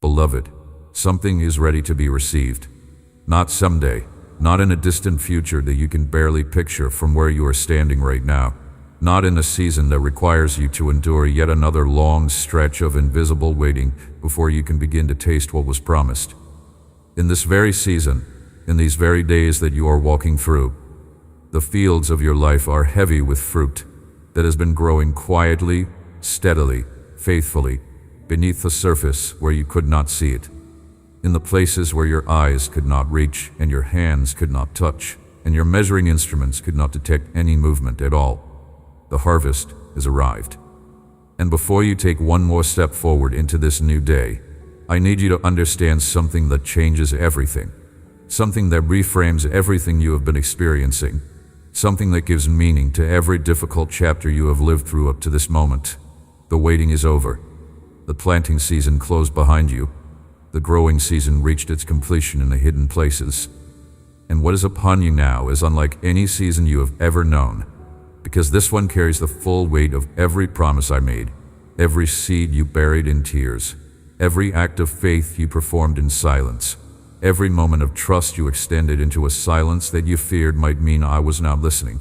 Beloved, something is ready to be received. Not someday, not in a distant future that you can barely picture from where you are standing right now. Not in a season that requires you to endure yet another long stretch of invisible waiting before you can begin to taste what was promised. In this very season, in these very days that you are walking through, the fields of your life are heavy with fruit that has been growing quietly, steadily, faithfully, beneath the surface where you could not see it. In the places where your eyes could not reach and your hands could not touch and your measuring instruments could not detect any movement at all. The harvest has arrived. And before you take one more step forward into this new day, I need you to understand something that changes everything. Something that reframes everything you have been experiencing. Something that gives meaning to every difficult chapter you have lived through up to this moment. The waiting is over. The planting season closed behind you. The growing season reached its completion in the hidden places. And what is upon you now is unlike any season you have ever known, because this one carries the full weight of every promise I made, every seed you buried in tears, every act of faith you performed in silence, every moment of trust you extended into a silence that you feared might mean I was not listening.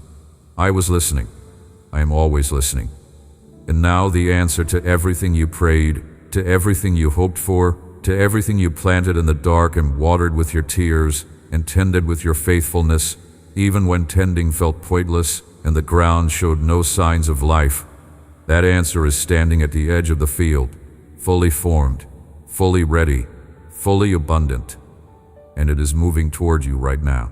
I was listening. I am always listening. And now the answer to everything you prayed, to everything you hoped for, to everything you planted in the dark and watered with your tears and tended with your faithfulness, even when tending felt pointless and the ground showed no signs of life, that answer is standing at the edge of the field, fully formed, fully ready, fully abundant, and it is moving toward you right now.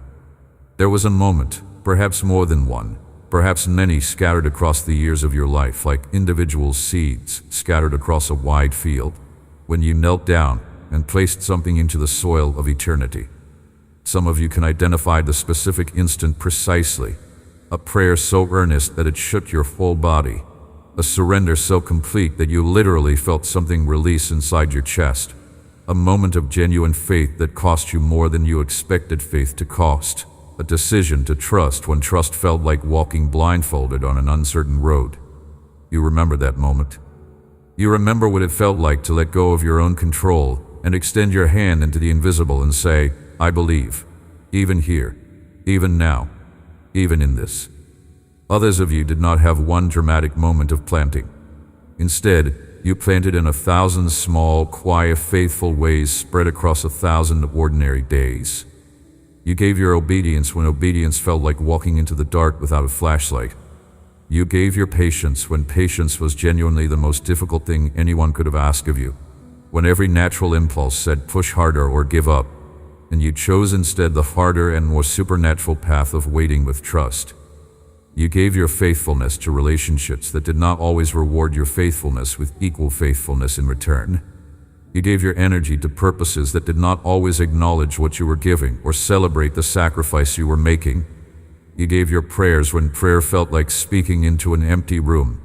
There was a moment, perhaps more than one, perhaps many scattered across the years of your life like individual seeds scattered across a wide field, when you knelt down and placed something into the soil of eternity. Some of you can identify the specific instant precisely. A prayer so earnest that it shook your whole body. A surrender so complete that you literally felt something release inside your chest. A moment of genuine faith that cost you more than you expected faith to cost. A decision to trust when trust felt like walking blindfolded on an uncertain road. You remember that moment. You remember what it felt like to let go of your own control and extend your hand into the invisible and say, I believe, even here, even now, even in this. Others of you did not have one dramatic moment of planting. Instead, you planted in 1,000 small, quiet, faithful ways spread across 1,000 ordinary days. You gave your obedience when obedience felt like walking into the dark without a flashlight. You gave your patience when patience was genuinely the most difficult thing anyone could have asked of you, when every natural impulse said push harder or give up, and you chose instead the harder and more supernatural path of waiting with trust. You gave your faithfulness to relationships that did not always reward your faithfulness with equal faithfulness in return. You gave your energy to purposes that did not always acknowledge what you were giving or celebrate the sacrifice you were making. You gave your prayers when prayer felt like speaking into an empty room,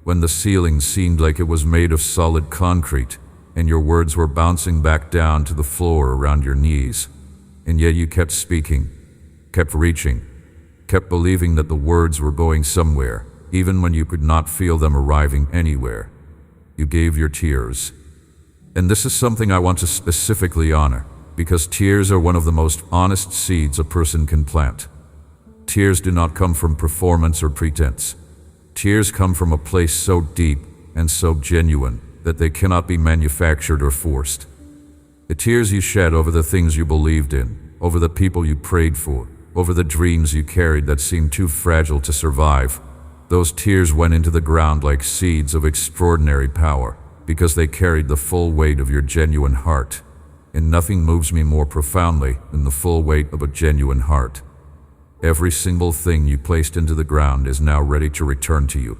when the ceiling seemed like it was made of solid concrete, and your words were bouncing back down to the floor around your knees. And yet you kept speaking, kept reaching, kept believing that the words were going somewhere, even when you could not feel them arriving anywhere. You gave your tears. And this is something I want to specifically honor, because tears are one of the most honest seeds a person can plant. Tears do not come from performance or pretense. Tears come from a place so deep and so genuine that they cannot be manufactured or forced. The tears you shed over the things you believed in, over the people you prayed for, over the dreams you carried that seemed too fragile to survive, those tears went into the ground like seeds of extraordinary power, because they carried the full weight of your genuine heart. And nothing moves me more profoundly than the full weight of a genuine heart. Every single thing you placed into the ground is now ready to return to you.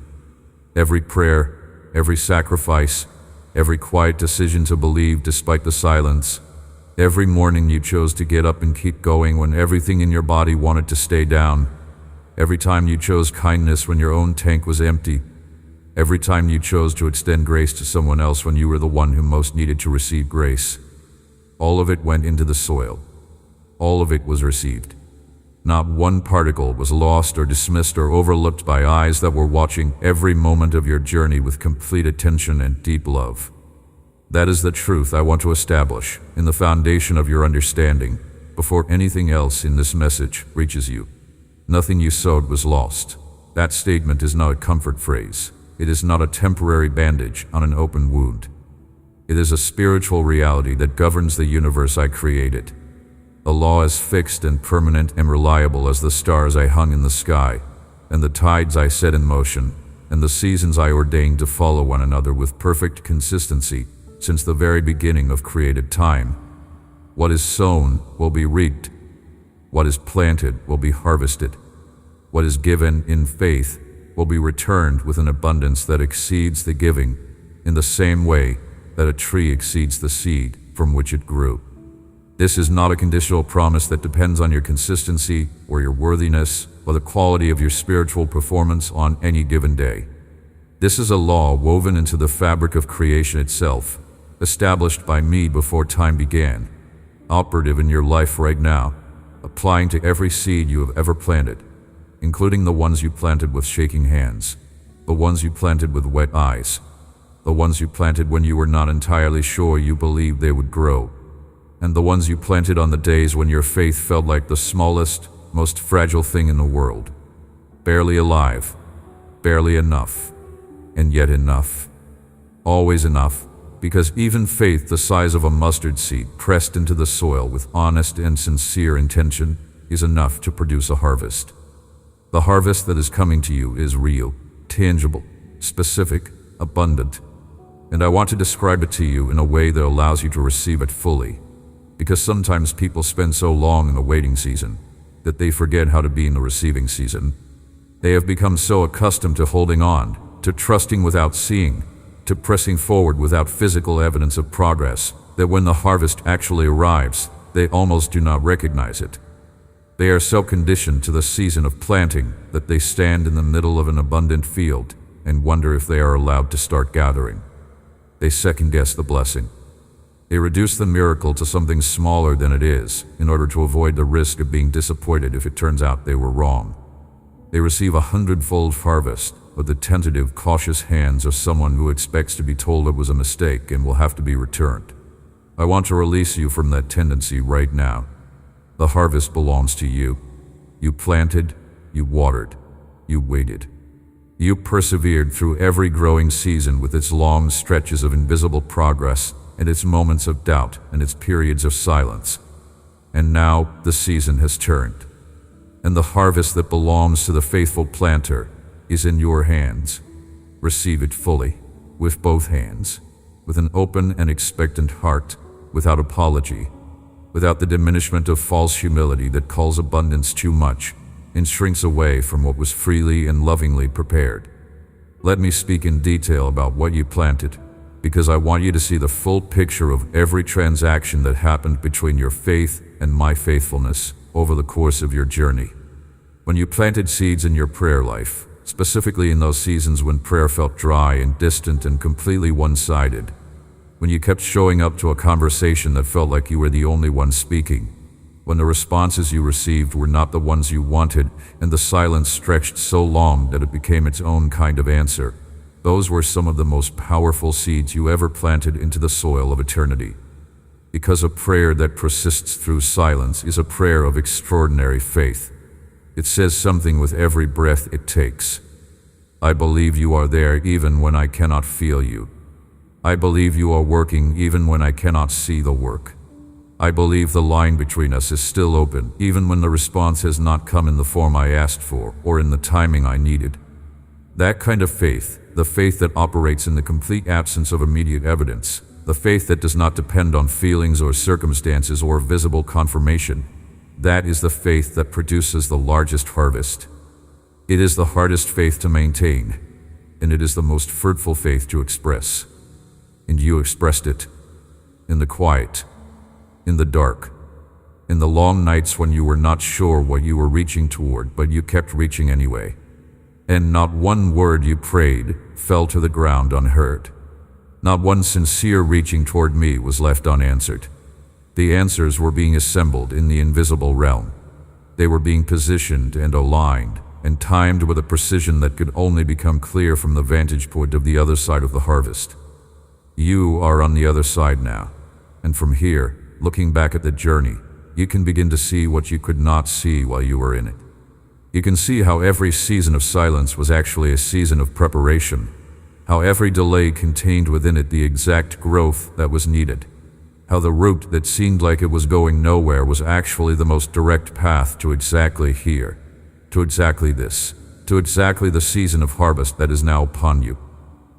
Every prayer, every sacrifice, every quiet decision to believe despite the silence, every morning you chose to get up and keep going when everything in your body wanted to stay down, every time you chose kindness when your own tank was empty, every time you chose to extend grace to someone else when you were the one who most needed to receive grace, all of it went into the soil. All of it was received. Not one particle was lost or dismissed or overlooked by eyes that were watching every moment of your journey with complete attention and deep love. That is the truth I want to establish in the foundation of your understanding before anything else in this message reaches you. Nothing you sowed was lost. That statement is not a comfort phrase. It is not a temporary bandage on an open wound. It is a spiritual reality that governs the universe I created. A law as fixed and permanent and reliable as the stars I hung in the sky, and the tides I set in motion, and the seasons I ordained to follow one another with perfect consistency since the very beginning of created time. What is sown will be reaped. What is planted will be harvested. What is given in faith will be returned with an abundance that exceeds the giving, in the same way that a tree exceeds the seed from which it grew. This is not a conditional promise that depends on your consistency or your worthiness or the quality of your spiritual performance on any given day. This is a law woven into the fabric of creation itself, established by me before time began, operative in your life right now, applying to every seed you have ever planted, including the ones you planted with shaking hands, the ones you planted with wet eyes, the ones you planted when you were not entirely sure you believed they would grow, and the ones you planted on the days when your faith felt like the smallest, most fragile thing in the world. Barely alive, barely enough, and yet enough. Always enough, because even faith the size of a mustard seed pressed into the soil with honest and sincere intention is enough to produce a harvest. The harvest that is coming to you is real, tangible, specific, abundant, and I want to describe it to you in a way that allows you to receive it fully. Because sometimes people spend so long in the waiting season that they forget how to be in the receiving season. They have become so accustomed to holding on, to trusting without seeing, to pressing forward without physical evidence of progress, that when the harvest actually arrives, they almost do not recognize it. They are so conditioned to the season of planting that they stand in the middle of an abundant field and wonder if they are allowed to start gathering. They second-guess the blessing. They reduce the miracle to something smaller than it is in order to avoid the risk of being disappointed if it turns out they were wrong. They receive a 100-fold harvest with the tentative, cautious hands of someone who expects to be told it was a mistake and will have to be returned. I want to release you from that tendency right now. The harvest belongs to you. You planted, you watered, you waited. You persevered through every growing season with its long stretches of invisible progress and its moments of doubt and its periods of silence. And now the season has turned, and the harvest that belongs to the faithful planter is in your hands. Receive it fully, with both hands, with an open and expectant heart, without apology, without the diminishment of false humility that calls abundance too much and shrinks away from what was freely and lovingly prepared. Let me speak in detail about what you planted, because I want you to see the full picture of every transaction that happened between your faith and my faithfulness over the course of your journey. When you planted seeds in your prayer life, specifically in those seasons when prayer felt dry and distant and completely one-sided, when you kept showing up to a conversation that felt like you were the only one speaking, when the responses you received were not the ones you wanted and the silence stretched so long that it became its own kind of answer, those were some of the most powerful seeds you ever planted into the soil of eternity. Because a prayer that persists through silence is a prayer of extraordinary faith. It says something with every breath it takes. I believe you are there even when I cannot feel you. I believe you are working even when I cannot see the work. I believe the line between us is still open even when the response has not come in the form I asked for or in the timing I needed. That kind of faith, the faith that operates in the complete absence of immediate evidence, the faith that does not depend on feelings or circumstances or visible confirmation, that is the faith that produces the largest harvest. It is the hardest faith to maintain, and it is the most fruitful faith to express. And you expressed it in the quiet, in the dark, in the long nights when you were not sure what you were reaching toward, but you kept reaching anyway. And not one word you prayed fell to the ground unheard. Not one sincere reaching toward me was left unanswered. The answers were being assembled in the invisible realm. They were being positioned and aligned and timed with a precision that could only become clear from the vantage point of the other side of the harvest. You are on the other side now, and from here, looking back at the journey, you can begin to see what you could not see while you were in it. You can see how every season of silence was actually a season of preparation, how every delay contained within it the exact growth that was needed, how the route that seemed like it was going nowhere was actually the most direct path to exactly here, to exactly this, to exactly the season of harvest that is now upon you.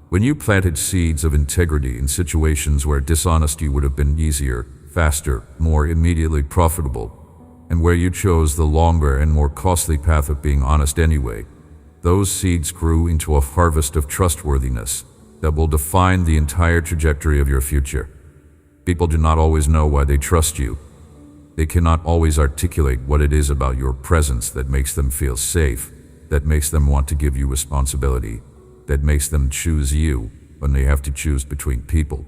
When you planted seeds of integrity in situations where dishonesty would have been easier, faster, more immediately profitable, and where you chose the longer and more costly path of being honest anyway, those seeds grew into a harvest of trustworthiness that will define the entire trajectory of your future. People do not always know why they trust you. They cannot always articulate what it is about your presence that makes them feel safe, that makes them want to give you responsibility, that makes them choose you when they have to choose between people.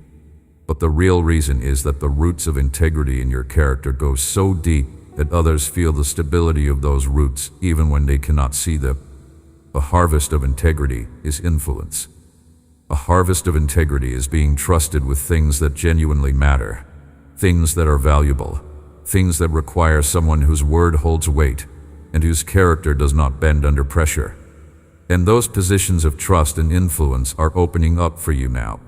But the real reason is that the roots of integrity in your character go so deep that others feel the stability of those roots even when they cannot see them. A harvest of integrity is influence. A harvest of integrity is being trusted with things that genuinely matter, things that are valuable, things that require someone whose word holds weight and whose character does not bend under pressure. And those positions of trust and influence are opening up for you now,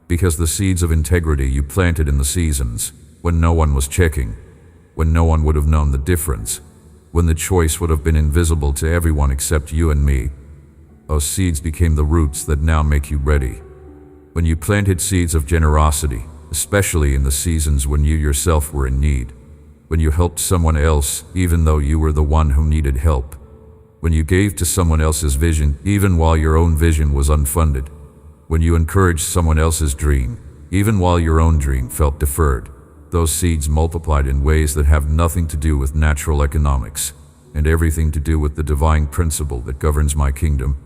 because the seeds of integrity you planted in the seasons when no one was checking, when no one would have known the difference, when the choice would have been invisible to everyone except you and me, those seeds became the roots that now make you ready. When you planted seeds of generosity, especially in the seasons when you yourself were in need, when you helped someone else even though you were the one who needed help, when you gave to someone else's vision even while your own vision was unfunded, when you encouraged someone else's dream even while your own dream felt deferred, those seeds multiplied in ways that have nothing to do with natural economics and everything to do with the divine principle that governs my kingdom.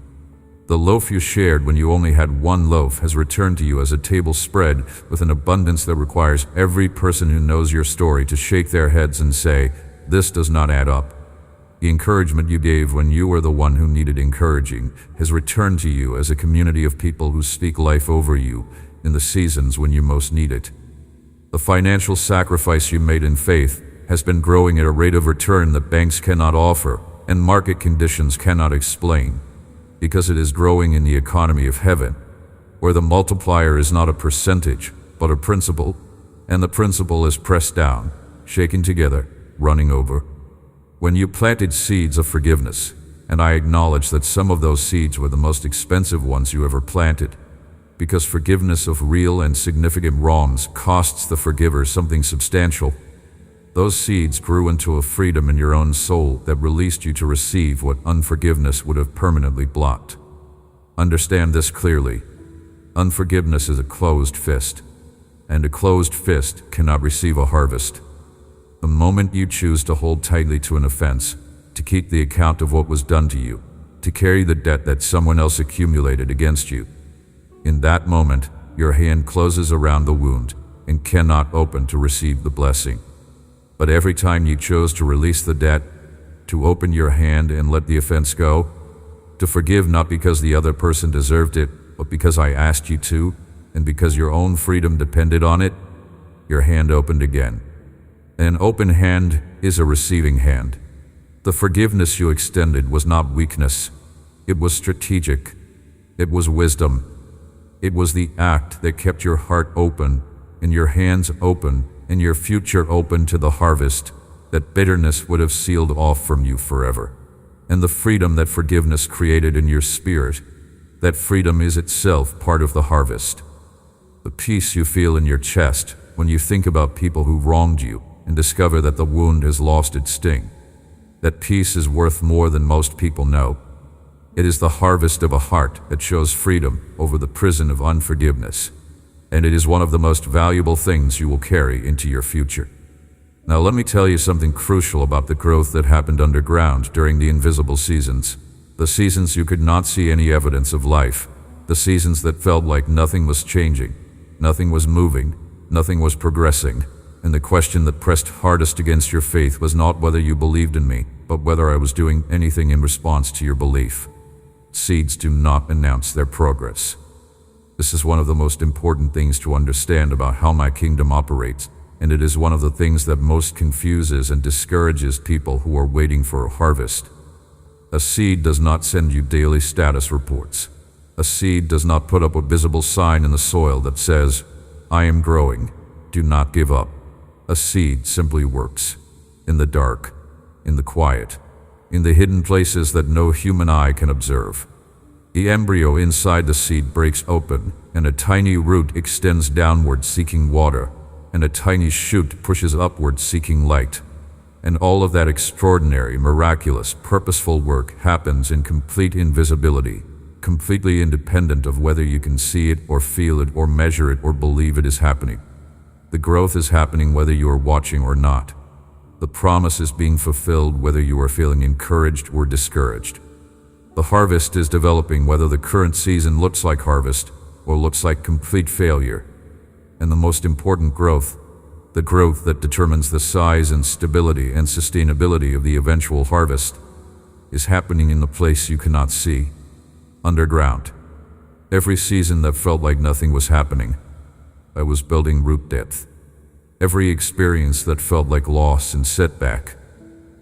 The loaf you shared when you only had one loaf has returned to you as a table spread with an abundance that requires every person who knows your story to shake their heads and say, "This does not add up." The encouragement you gave when you were the one who needed encouraging has returned to you as a community of people who speak life over you in the seasons when you most need it. The financial sacrifice you made in faith has been growing at a rate of return that banks cannot offer and market conditions cannot explain, because it is growing in the economy of heaven, where the multiplier is not a percentage, but a principle, and the principle is pressed down, shaken together, running over. When you planted seeds of forgiveness, and I acknowledge that some of those seeds were the most expensive ones you ever planted, because forgiveness of real and significant wrongs costs the forgiver something substantial, those seeds grew into a freedom in your own soul that released you to receive what unforgiveness would have permanently blocked. Understand this clearly. Unforgiveness is a closed fist, and a closed fist cannot receive a harvest. The moment you choose to hold tightly to an offense, to keep the account of what was done to you, to carry the debt that someone else accumulated against you, in that moment, your hand closes around the wound and cannot open to receive the blessing. But every time you chose to release the debt, to open your hand and let the offense go, to forgive not because the other person deserved it, but because I asked you to, and because your own freedom depended on it, your hand opened again. An open hand is a receiving hand. The forgiveness you extended was not weakness. It was strategic. It was wisdom. It was the act that kept your heart open and your hands open and your future open to the harvest that bitterness would have sealed off from you forever. And the freedom that forgiveness created in your spirit, that freedom is itself part of the harvest. The peace you feel in your chest when you think about people who wronged you and discover that the wound has lost its sting. That peace is worth more than most people know. It is the harvest of a heart that shows freedom over the prison of unforgiveness, and it is one of the most valuable things you will carry into your future. Now let me tell you something crucial about the growth that happened underground during the invisible seasons, the seasons you could not see any evidence of life, the seasons that felt like nothing was changing, nothing was moving, nothing was progressing, and the question that pressed hardest against your faith was not whether you believed in me, but whether I was doing anything in response to your belief. Seeds do not announce their progress. This is one of the most important things to understand about how my kingdom operates, and it is one of the things that most confuses and discourages people who are waiting for a harvest. A seed does not send you daily status reports. A seed does not put up a visible sign in the soil that says, "I am growing, do not give up." A seed simply works. In the dark, in the quiet, in the hidden places that no human eye can observe. The embryo inside the seed breaks open, and a tiny root extends downward seeking water, and a tiny shoot pushes upward seeking light. And all of that extraordinary, miraculous, purposeful work happens in complete invisibility, completely independent of whether you can see it or feel it or measure it or believe it is happening. The growth is happening whether you are watching or not. The promise is being fulfilled whether you are feeling encouraged or discouraged. The harvest is developing whether the current season looks like harvest or looks like complete failure. And the most important growth, the growth that determines the size and stability and sustainability of the eventual harvest, is happening in the place you cannot see, underground. Every season that felt like nothing was happening, I was building root depth. Every experience that felt like loss and setback,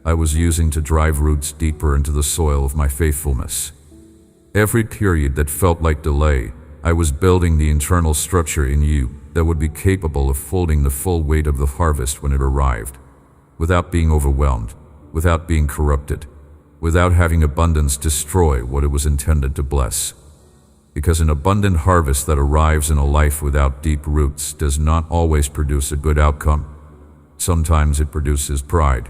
I was using to drive roots deeper into the soil of my faithfulness. Every period that felt like delay, I was building the internal structure in you that would be capable of holding the full weight of the harvest when it arrived, without being overwhelmed, without being corrupted, without having abundance destroy what it was intended to bless. Because an abundant harvest that arrives in a life without deep roots does not always produce a good outcome. Sometimes it produces pride.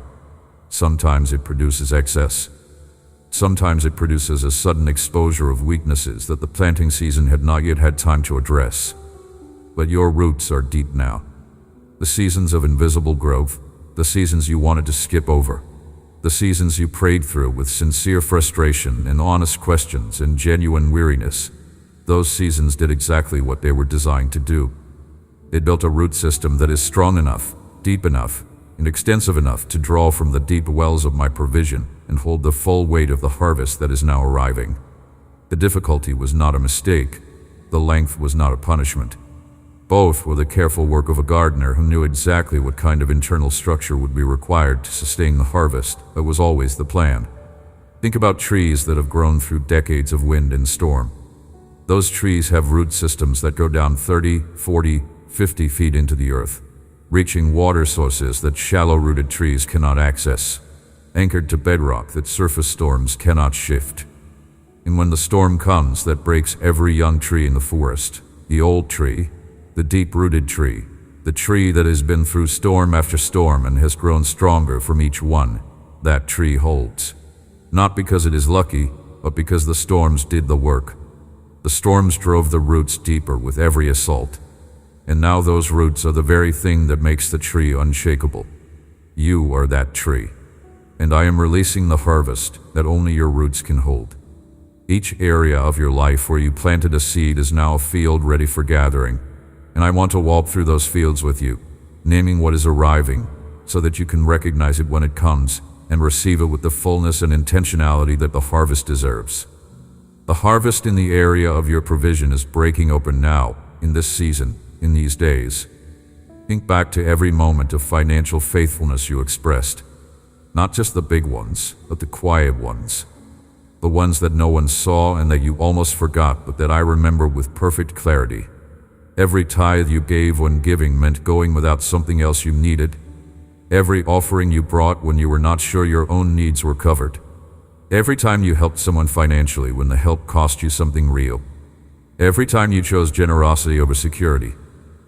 Sometimes it produces excess. Sometimes it produces a sudden exposure of weaknesses that the planting season had not yet had time to address. But your roots are deep now. The seasons of invisible growth, the seasons you wanted to skip over, the seasons you prayed through with sincere frustration and honest questions and genuine weariness, those seasons did exactly what they were designed to do. They built a root system that is strong enough, deep enough, and extensive enough to draw from the deep wells of my provision and hold the full weight of the harvest that is now arriving. The difficulty was not a mistake. The length was not a punishment. Both were the careful work of a gardener who knew exactly what kind of internal structure would be required to sustain the harvest. That was always the plan. Think about trees that have grown through decades of wind and storm. Those trees have root systems that go down 30, 40, 50 feet into the earth, reaching water sources that shallow-rooted trees cannot access, anchored to bedrock that surface storms cannot shift. And when the storm comes that breaks every young tree in the forest, the old tree, the deep-rooted tree, the tree that has been through storm after storm and has grown stronger from each one, that tree holds. Not because it is lucky, but because the storms did the work. The storms drove the roots deeper with every assault. And now those roots are the very thing that makes the tree unshakable. You are that tree. And I am releasing the harvest that only your roots can hold. Each area of your life where you planted a seed is now a field ready for gathering. And I want to walk through those fields with you, naming what is arriving, so that you can recognize it when it comes and receive it with the fullness and intentionality that the harvest deserves. The harvest in the area of your provision is breaking open now, in this season, in these days. Think back to every moment of financial faithfulness you expressed. Not just the big ones, but the quiet ones. The ones that no one saw and that you almost forgot, but that I remember with perfect clarity. Every tithe you gave when giving meant going without something else you needed. Every offering you brought when you were not sure your own needs were covered. Every time you helped someone financially when the help cost you something real. Every time you chose generosity over security,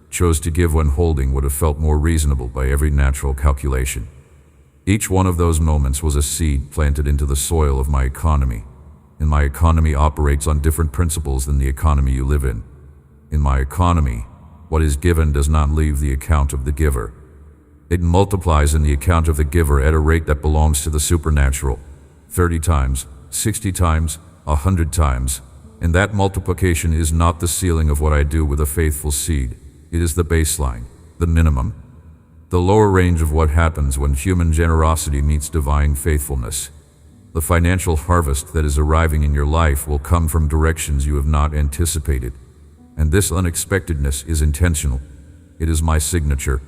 chose to give when holding would have felt more reasonable by every natural calculation. Each one of those moments was a seed planted into the soil of my economy, and my economy operates on different principles than the economy you live in. In my economy, what is given does not leave the account of the giver. It multiplies in the account of the giver at a rate that belongs to the supernatural. 30 times, 60 times, 100 times, and that multiplication is not the ceiling of what I do with a faithful seed. It is the baseline, the minimum, the lower range of what happens when human generosity meets divine faithfulness. The financial harvest that is arriving in your life will come from directions you have not anticipated. And this unexpectedness is intentional. It is my signature.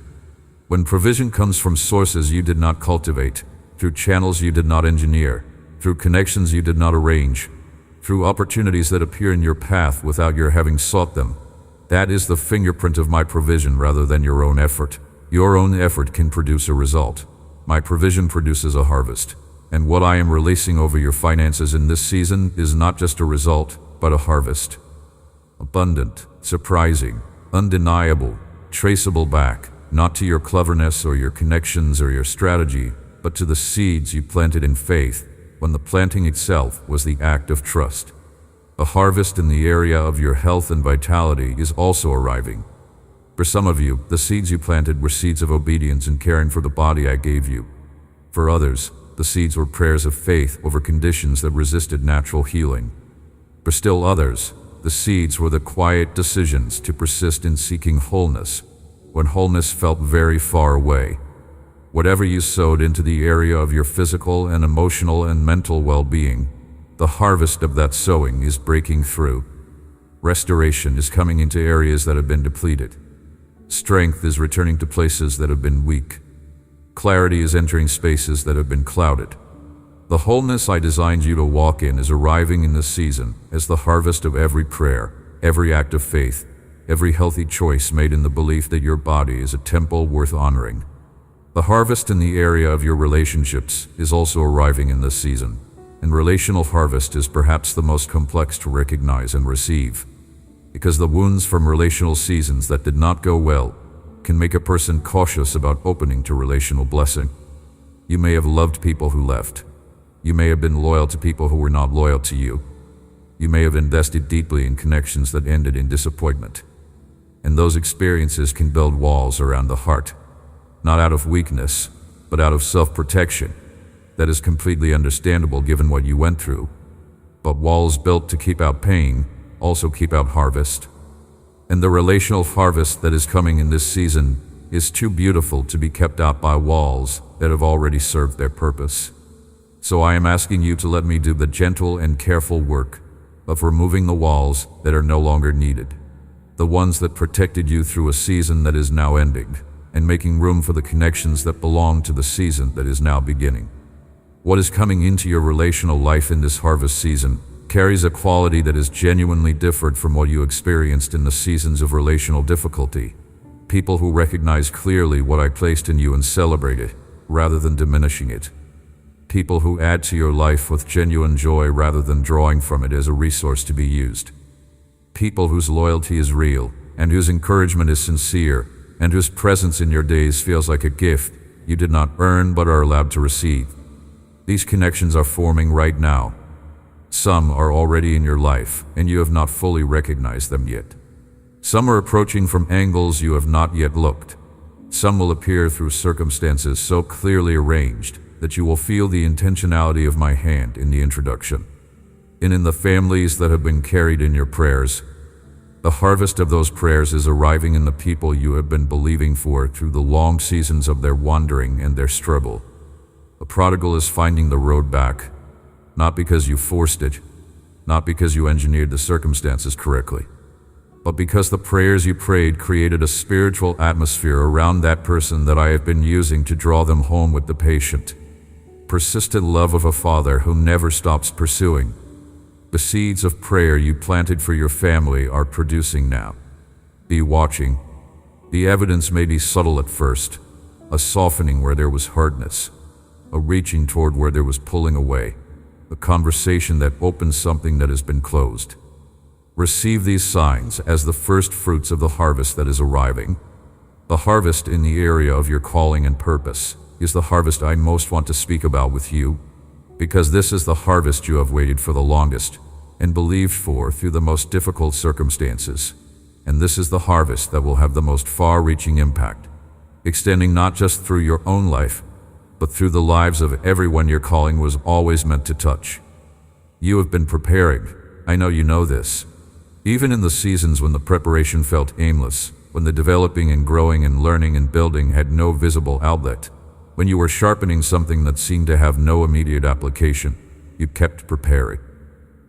When provision comes from sources you did not cultivate, through channels you did not engineer, through connections you did not arrange, through opportunities that appear in your path without your having sought them, that is the fingerprint of my provision rather than your own effort. Your own effort can produce a result. My provision produces a harvest. And what I am releasing over your finances in this season is not just a result, but a harvest. Abundant, surprising, undeniable, traceable back, not to your cleverness or your connections or your strategy, but to the seeds you planted in faith, when the planting itself was the act of trust. A harvest in the area of your health and vitality is also arriving. For some of you, the seeds you planted were seeds of obedience and caring for the body I gave you. For others, the seeds were prayers of faith over conditions that resisted natural healing. For still others, the seeds were the quiet decisions to persist in seeking wholeness, when wholeness felt very far away. Whatever you sowed into the area of your physical and emotional and mental well-being, the harvest of that sowing is breaking through. Restoration is coming into areas that have been depleted. Strength is returning to places that have been weak. Clarity is entering spaces that have been clouded. The wholeness I designed you to walk in is arriving in this season as the harvest of every prayer, every act of faith, every healthy choice made in the belief that your body is a temple worth honoring. The harvest in the area of your relationships is also arriving in this season, and relational harvest is perhaps the most complex to recognize and receive, because the wounds from relational seasons that did not go well can make a person cautious about opening to relational blessing. You may have loved people who left. You may have been loyal to people who were not loyal to you. You may have invested deeply in connections that ended in disappointment. And those experiences can build walls around the heart, not out of weakness, but out of self-protection. That is completely understandable given what you went through. But walls built to keep out pain also keep out harvest. And the relational harvest that is coming in this season is too beautiful to be kept out by walls that have already served their purpose. So I am asking you to let me do the gentle and careful work of removing the walls that are no longer needed, the ones that protected you through a season that is now ending, and making room for the connections that belong to the season that is now beginning. What is coming into your relational life in this harvest season carries a quality that is genuinely different from what you experienced in the seasons of relational difficulty. People who recognize clearly what I placed in you and celebrate it, rather than diminishing it. People who add to your life with genuine joy rather than drawing from it as a resource to be used. People whose loyalty is real, and whose encouragement is sincere, and whose presence in your days feels like a gift you did not earn but are allowed to receive. These connections are forming right now. Some are already in your life, and you have not fully recognized them yet. Some are approaching from angles you have not yet looked. Some will appear through circumstances so clearly arranged that you will feel the intentionality of my hand in the introduction. And in the families that have been carried in your prayers, the harvest of those prayers is arriving in the people you have been believing for through the long seasons of their wandering and their struggle. The prodigal is finding the road back, not because you forced it, not because you engineered the circumstances correctly, but because the prayers you prayed created a spiritual atmosphere around that person that I have been using to draw them home with the patient, persistent love of a father who never stops pursuing. The seeds of prayer you planted for your family are producing now. Be watching. The evidence may be subtle at first, a softening where there was hardness, a reaching toward where there was pulling away, a conversation that opens something that has been closed. Receive these signs as the first fruits of the harvest that is arriving. The harvest in the area of your calling and purpose is the harvest I most want to speak about with you, because this is the harvest you have waited for the longest and believed for through the most difficult circumstances. And this is the harvest that will have the most far-reaching impact, extending not just through your own life, but through the lives of everyone your calling was always meant to touch. You have been preparing. I know you know this. Even in the seasons when the preparation felt aimless, when the developing and growing and learning and building had no visible outlet, when you were sharpening something that seemed to have no immediate application, you kept preparing.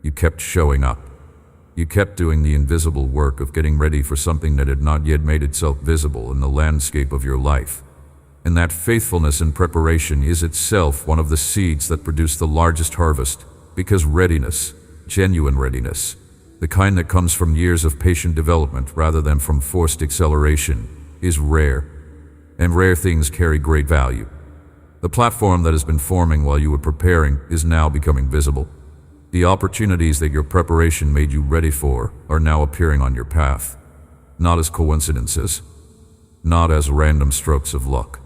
You kept showing up. You kept doing the invisible work of getting ready for something that had not yet made itself visible in the landscape of your life. And that faithfulness and preparation is itself one of the seeds that produce the largest harvest, because readiness, genuine readiness, the kind that comes from years of patient development rather than from forced acceleration, is rare. And rare things carry great value. The platform that has been forming while you were preparing is now becoming visible. The opportunities that your preparation made you ready for are now appearing on your path, not as coincidences, not as random strokes of luck,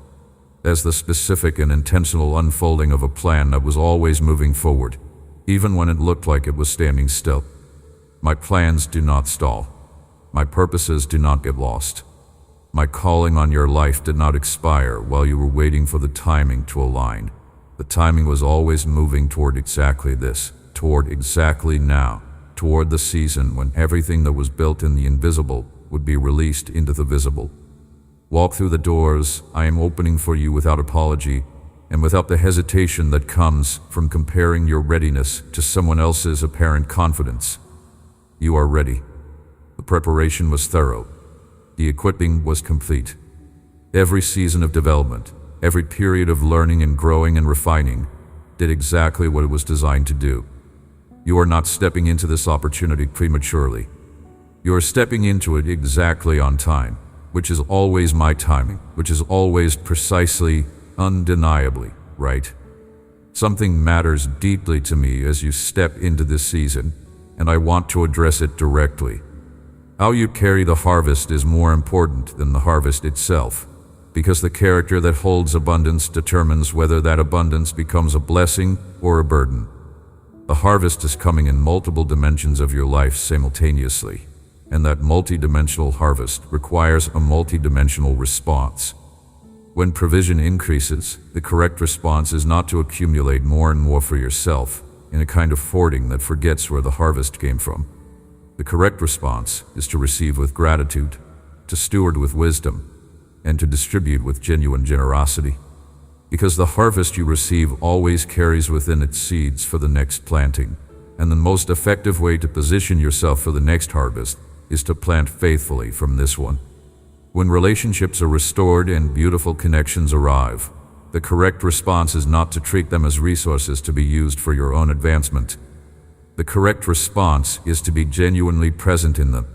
as the specific and intentional unfolding of a plan that was always moving forward, even when it looked like it was standing still. My plans do not stall. My purposes do not get lost. My calling on your life did not expire while you were waiting for the timing to align. The timing was always moving toward exactly this, toward exactly now, toward the season when everything that was built in the invisible would be released into the visible. Walk through the doors I am opening for you without apology and without the hesitation that comes from comparing your readiness to someone else's apparent confidence. You are ready. The preparation was thorough. The equipping was complete. Every season of development, every period of learning and growing and refining, did exactly what it was designed to do. You are not stepping into this opportunity prematurely. You are stepping into it exactly on time, which is always my timing, which is always precisely, undeniably right. Something matters deeply to me as you step into this season, and I want to address it directly. How you carry the harvest is more important than the harvest itself, because the character that holds abundance determines whether that abundance becomes a blessing or a burden. The harvest is coming in multiple dimensions of your life simultaneously, and that multidimensional harvest requires a multidimensional response. When provision increases, the correct response is not to accumulate more and more for yourself in a kind of hoarding that forgets where the harvest came from. The correct response is to receive with gratitude, to steward with wisdom, and to distribute with genuine generosity. Because the harvest you receive always carries within it seeds for the next planting, and the most effective way to position yourself for the next harvest is to plant faithfully from this one. When relationships are restored and beautiful connections arrive, the correct response is not to treat them as resources to be used for your own advancement. The correct response is to be genuinely present in them,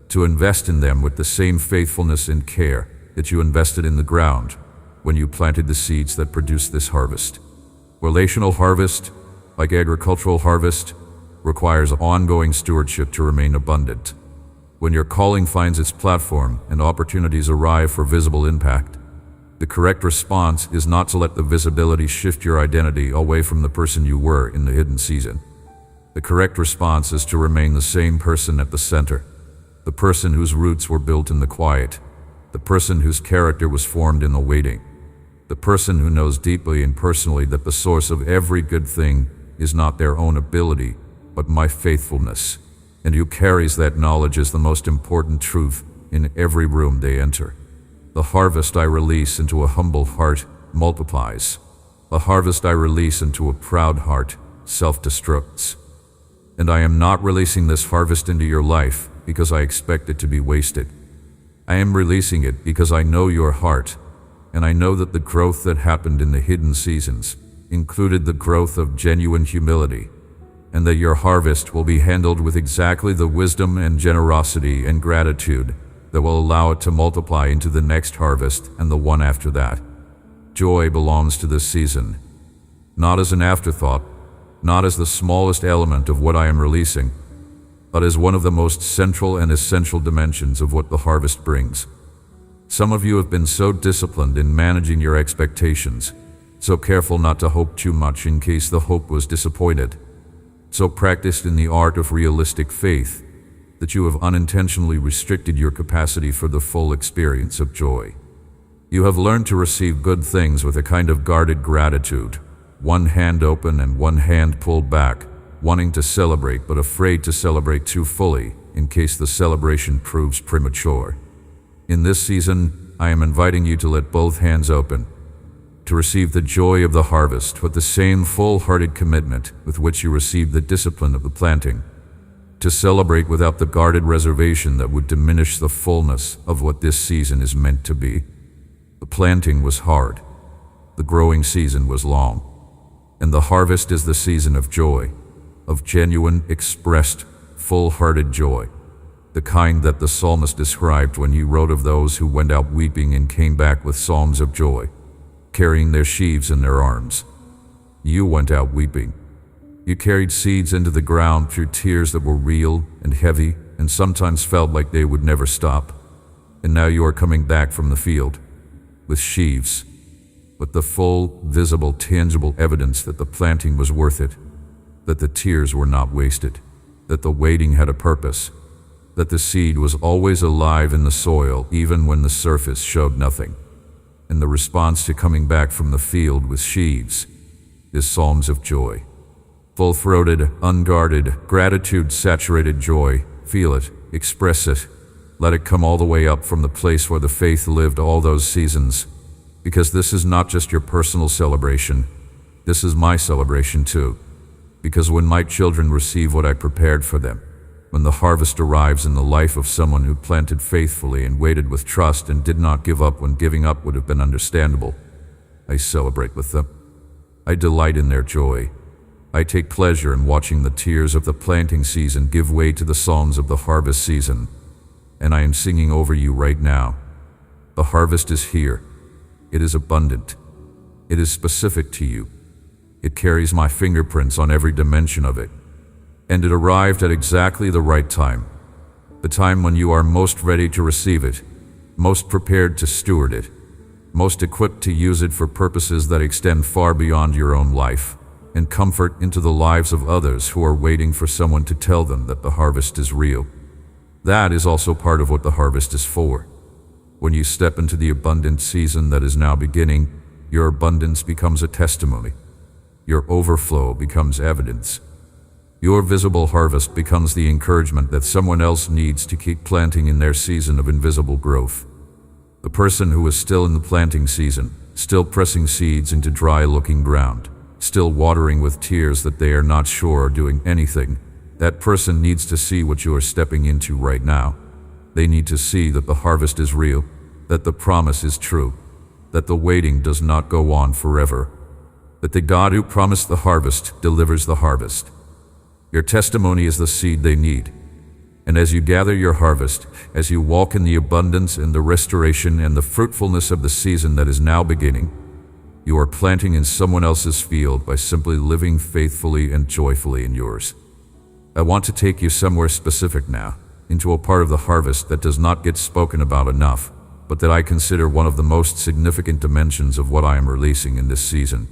to invest in them with the same faithfulness and care that you invested in the ground when you planted the seeds that produced this harvest. Relational harvest, like agricultural harvest, requires ongoing stewardship to remain abundant. When your calling finds its platform and opportunities arrive for visible impact, the correct response is not to let the visibility shift your identity away from the person you were in the hidden season. The correct response is to remain the same person at the center, the person whose roots were built in the quiet, the person whose character was formed in the waiting, the person who knows deeply and personally that the source of every good thing is not their own ability, but my faithfulness, and who carries that knowledge as the most important truth in every room they enter. The harvest I release into a humble heart multiplies. The harvest I release into a proud heart self-destructs. And I am not releasing this harvest into your life because I expect it to be wasted. I am releasing it because I know your heart, and I know that the growth that happened in the hidden seasons included the growth of genuine humility, and that your harvest will be handled with exactly the wisdom and generosity and gratitude that will allow it to multiply into the next harvest and the one after that. Joy belongs to this season, not as an afterthought, not as the smallest element of what I am releasing, but as one of the most central and essential dimensions of what the harvest brings. Some of you have been so disciplined in managing your expectations, so careful not to hope too much in case the hope was disappointed, so practiced in the art of realistic faith that you have unintentionally restricted your capacity for the full experience of joy. You have learned to receive good things with a kind of guarded gratitude, one hand open and one hand pulled back, wanting to celebrate but afraid to celebrate too fully in case the celebration proves premature. In this season, I am inviting you to let both hands open, to receive the joy of the harvest with the same full-hearted commitment with which you received the discipline of the planting, to celebrate without the guarded reservation that would diminish the fullness of what this season is meant to be. The planting was hard, the growing season was long, and the harvest is the season of joy, of genuine, expressed, full-hearted joy, the kind that the psalmist described when he wrote of those who went out weeping and came back with psalms of joy, carrying their sheaves in their arms. You went out weeping. You carried seeds into the ground through tears that were real and heavy and sometimes felt like they would never stop. And now you are coming back from the field with sheaves, with the full, visible, tangible evidence that the planting was worth it, that the tears were not wasted, that the waiting had a purpose, that the seed was always alive in the soil even when the surface showed nothing. And the response to coming back from the field with sheaves is psalms of joy. Full-throated, unguarded, gratitude-saturated joy. Feel it, express it, let it come all the way up from the place where the faith lived all those seasons. Because this is not just your personal celebration, this is my celebration too. Because when my children receive what I prepared for them, when the harvest arrives in the life of someone who planted faithfully and waited with trust and did not give up when giving up would have been understandable, I celebrate with them. I delight in their joy. I take pleasure in watching the tears of the planting season give way to the psalms of the harvest season. And I am singing over you right now. The harvest is here. It is abundant. It is specific to you. It carries my fingerprints on every dimension of it. And it arrived at exactly the right time. The time when you are most ready to receive it, most prepared to steward it, most equipped to use it for purposes that extend far beyond your own life, and comfort into the lives of others who are waiting for someone to tell them that the harvest is real. That is also part of what the harvest is for. When you step into the abundant season that is now beginning, your abundance becomes a testimony. Your overflow becomes evidence. Your visible harvest becomes the encouragement that someone else needs to keep planting in their season of invisible growth. The person who is still in the planting season, still pressing seeds into dry-looking ground, still watering with tears that they are not sure are doing anything, that person needs to see what you are stepping into right now. They need to see that the harvest is real, that the promise is true, that the waiting does not go on forever, that the God who promised the harvest delivers the harvest. Your testimony is the seed they need. And as you gather your harvest, as you walk in the abundance and the restoration and the fruitfulness of the season that is now beginning, you are planting in someone else's field by simply living faithfully and joyfully in yours. I want to take you somewhere specific now, into a part of the harvest that does not get spoken about enough, but that I consider one of the most significant dimensions of what I am releasing in this season.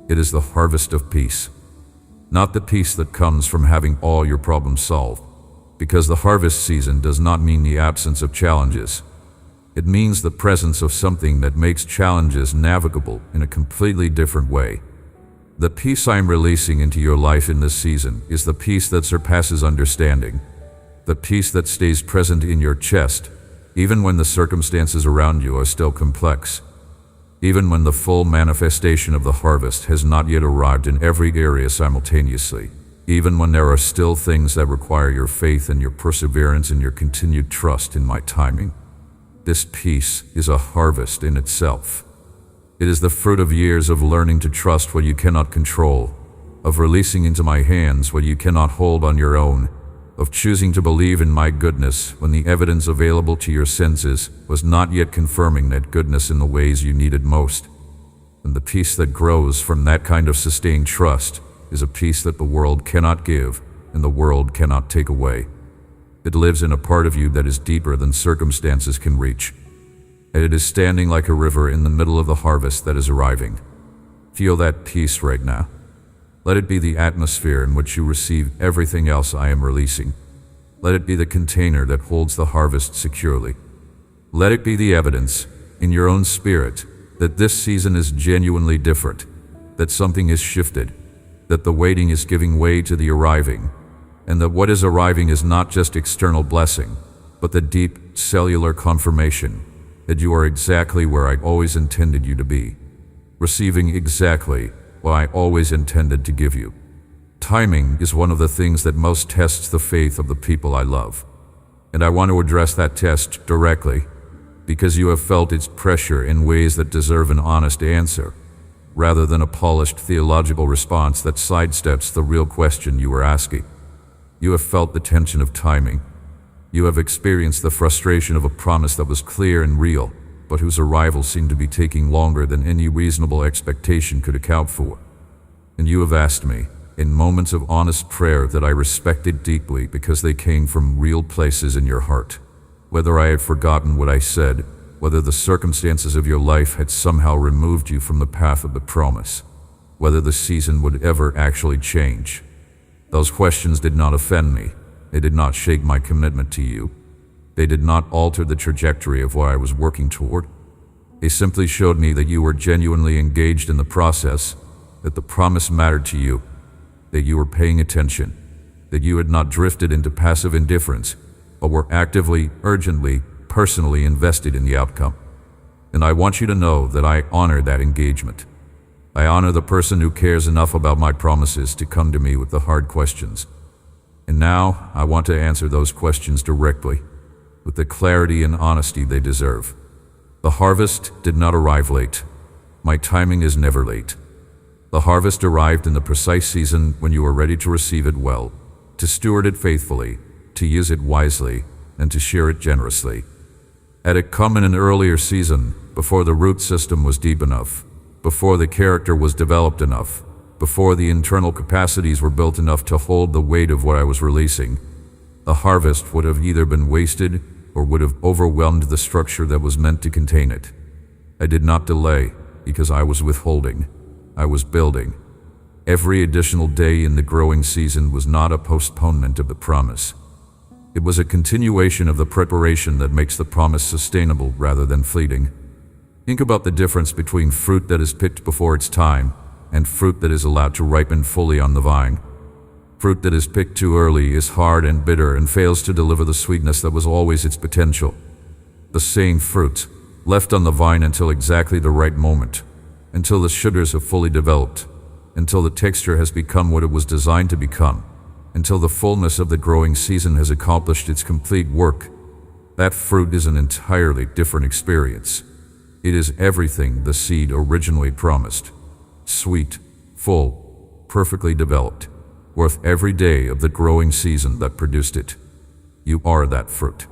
It is the harvest of peace. Not the peace that comes from having all your problems solved, because the harvest season does not mean the absence of challenges. It means the presence of something that makes challenges navigable in a completely different way. The peace I am releasing into your life in this season is the peace that surpasses understanding, the peace that stays present in your chest, even when the circumstances around you are still complex, even when the full manifestation of the harvest has not yet arrived in every area simultaneously, even when there are still things that require your faith and your perseverance and your continued trust in my timing. This peace is a harvest in itself. It is the fruit of years of learning to trust what you cannot control, of releasing into my hands what you cannot hold on your own, of choosing to believe in my goodness when the evidence available to your senses was not yet confirming that goodness in the ways you needed most. And the peace that grows from that kind of sustained trust is a peace that the world cannot give and the world cannot take away. It lives in a part of you that is deeper than circumstances can reach, and it is standing like a river in the middle of the harvest that is arriving. Feel that peace right now. Let it be the atmosphere in which you receive everything else I am releasing. Let it be the container that holds the harvest securely. Let it be the evidence, in your own spirit, that this season is genuinely different, that something is shifted, that the waiting is giving way to the arriving, and that what is arriving is not just external blessing, but the deep, cellular confirmation that you are exactly where I always intended you to be, receiving exactly what I always intended to give you. Timing is one of the things that most tests the faith of the people I love. And I want to address that test directly, because you have felt its pressure in ways that deserve an honest answer, rather than a polished theological response that sidesteps the real question you were asking. You have felt the tension of timing. You have experienced the frustration of a promise that was clear and real, but whose arrival seemed to be taking longer than any reasonable expectation could account for. And you have asked me, in moments of honest prayer that I respected deeply because they came from real places in your heart, whether I had forgotten what I said, whether the circumstances of your life had somehow removed you from the path of the promise, whether the season would ever actually change. Those questions did not offend me. They did not shake my commitment to you. They did not alter the trajectory of what I was working toward. They simply showed me that you were genuinely engaged in the process, that the promise mattered to you, that you were paying attention, that you had not drifted into passive indifference, but were actively, urgently, personally invested in the outcome. And I want you to know that I honor that engagement. I honor the person who cares enough about my promises to come to me with the hard questions. And now I want to answer those questions directly, with the clarity and honesty they deserve. The harvest did not arrive late. My timing is never late. The harvest arrived in the precise season when you were ready to receive it well, to steward it faithfully, to use it wisely, and to share it generously. Had it come in an earlier season, before the root system was deep enough, before the character was developed enough, before the internal capacities were built enough to hold the weight of what I was releasing, the harvest would have either been wasted or would have overwhelmed the structure that was meant to contain it. I did not delay because I was withholding. I was building. Every additional day in the growing season was not a postponement of the promise. It was a continuation of the preparation that makes the promise sustainable rather than fleeting. Think about the difference between fruit that is picked before its time and fruit that is allowed to ripen fully on the vine. Fruit that is picked too early is hard and bitter and fails to deliver the sweetness that was always its potential. The same fruit, left on the vine until exactly the right moment, until the sugars have fully developed, until the texture has become what it was designed to become, until the fullness of the growing season has accomplished its complete work. That fruit is an entirely different experience. It is everything the seed originally promised. Sweet, full, perfectly developed, worth every day of the growing season that produced it. You are that fruit.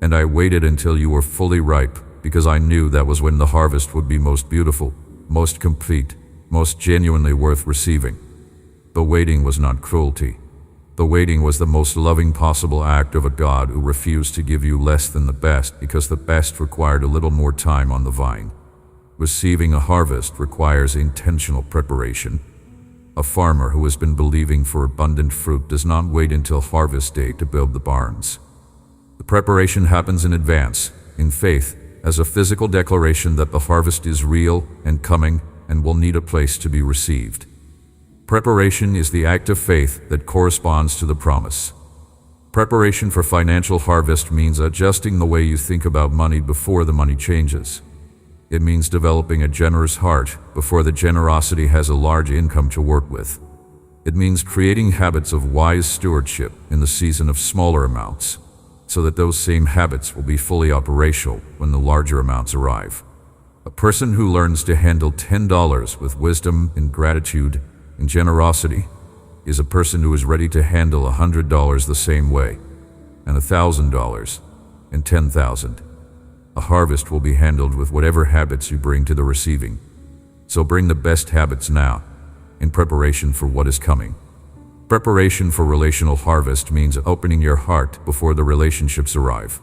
And I waited until you were fully ripe because I knew that was when the harvest would be most beautiful, most complete, most genuinely worth receiving. The waiting was not cruelty. The waiting was the most loving possible act of a God who refused to give you less than the best because the best required a little more time on the vine. Receiving a harvest requires intentional preparation. A farmer who has been believing for abundant fruit does not wait until harvest day to build the barns. The preparation happens in advance, in faith, as a physical declaration that the harvest is real and coming and will need a place to be received. Preparation is the act of faith that corresponds to the promise. Preparation for financial harvest means adjusting the way you think about money before the money changes. It means developing a generous heart before the generosity has a large income to work with. It means creating habits of wise stewardship in the season of smaller amounts, so that those same habits will be fully operational when the larger amounts arrive. A person who learns to handle $10 with wisdom and gratitude and generosity is a person who is ready to handle $100 the same way, and $1,000, and $10,000. A harvest will be handled with whatever habits you bring to the receiving. So bring the best habits now, in preparation for what is coming. Preparation for relational harvest means opening your heart before the relationships arrive.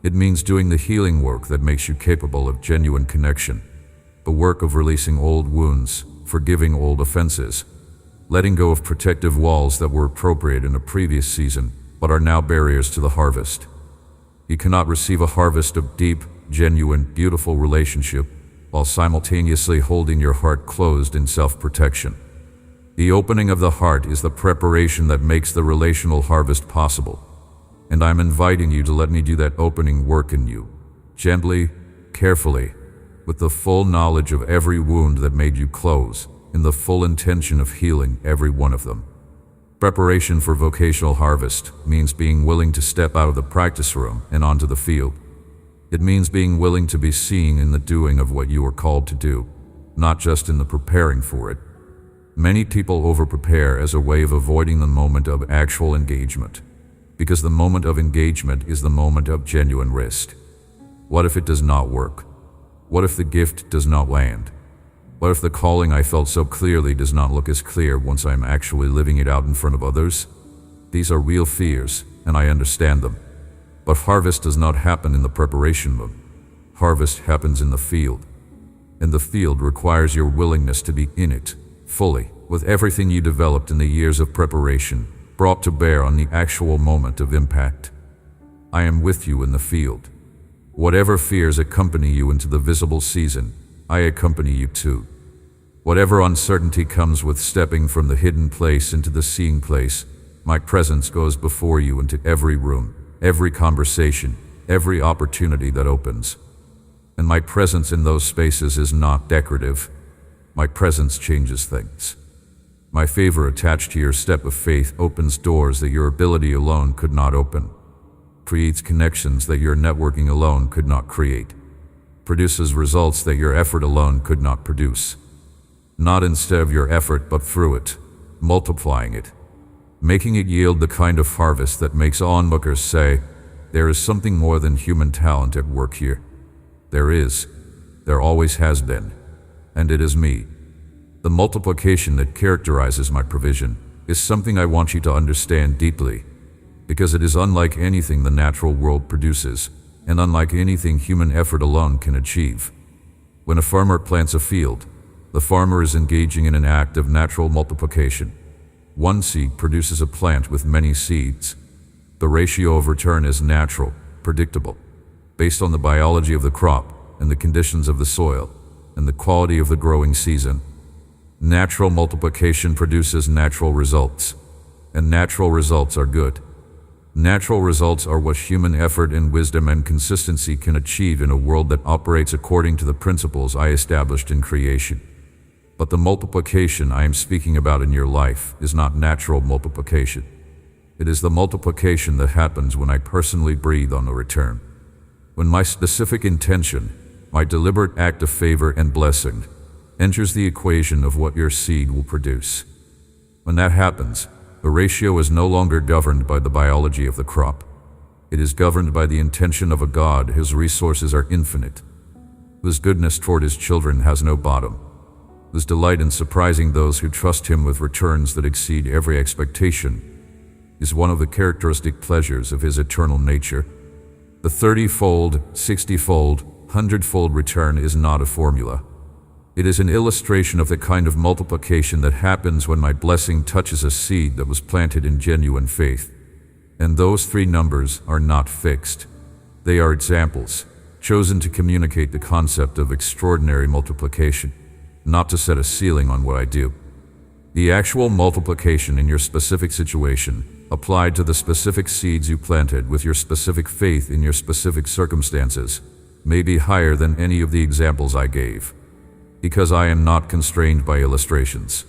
It means doing the healing work that makes you capable of genuine connection, the work of releasing old wounds, forgiving old offenses, letting go of protective walls that were appropriate in a previous season but are now barriers to the harvest. You cannot receive a harvest of deep, genuine, beautiful relationship while simultaneously holding your heart closed in self-protection. The opening of the heart is the preparation that makes the relational harvest possible, and I'm inviting you to let me do that opening work in you, gently, carefully, with the full knowledge of every wound that made you close, in the full intention of healing every one of them. Preparation for vocational harvest means being willing to step out of the practice room and onto the field. It means being willing to be seen in the doing of what you are called to do, not just in the preparing for it. Many people over-prepare as a way of avoiding the moment of actual engagement, because the moment of engagement is the moment of genuine risk. What if it does not work? What if the gift does not land? What if the calling I felt so clearly does not look as clear once I am actually living it out in front of others? These are real fears, and I understand them. But harvest does not happen in the preparation room. Harvest happens in the field. And the field requires your willingness to be in it, fully, with everything you developed in the years of preparation, brought to bear on the actual moment of impact. I am with you in the field. Whatever fears accompany you into the visible season, I accompany you too. Whatever uncertainty comes with stepping from the hidden place into the seeing place, my presence goes before you into every room, every conversation, every opportunity that opens. And my presence in those spaces is not decorative. My presence changes things. My favor attached to your step of faith opens doors that your ability alone could not open, creates connections that your networking alone could not create, produces results that your effort alone could not produce. Not instead of your effort, but through it, multiplying it, making it yield the kind of harvest that makes onlookers say, there is something more than human talent at work here. There always has been, and it is me. The multiplication that characterizes my provision is something I want you to understand deeply, because it is unlike anything the natural world produces, and unlike anything human effort alone can achieve. When a farmer plants a field, the farmer is engaging in an act of natural multiplication. One seed produces a plant with many seeds. The ratio of return is natural, predictable, based on the biology of the crop and the conditions of the soil and the quality of the growing season. Natural multiplication produces natural results, and natural results are good. Natural results are what human effort and wisdom and consistency can achieve in a world that operates according to the principles I established in creation. But the multiplication I am speaking about in your life is not natural multiplication. It is the multiplication that happens when I personally breathe on the return. When my specific intention, my deliberate act of favor and blessing, enters the equation of what your seed will produce. When that happens, the ratio is no longer governed by the biology of the crop. It is governed by the intention of a God whose resources are infinite, whose goodness toward his children has no bottom, whose delight in surprising those who trust him with returns that exceed every expectation is one of the characteristic pleasures of his eternal nature. The 30-fold, 60-fold, 100-fold return is not a formula. It is an illustration of the kind of multiplication that happens when my blessing touches a seed that was planted in genuine faith. And those three numbers are not fixed. They are examples, chosen to communicate the concept of extraordinary multiplication, not to set a ceiling on what I do. The actual multiplication in your specific situation, applied to the specific seeds you planted with your specific faith in your specific circumstances, may be higher than any of the examples I gave. Because I am not constrained by illustrations.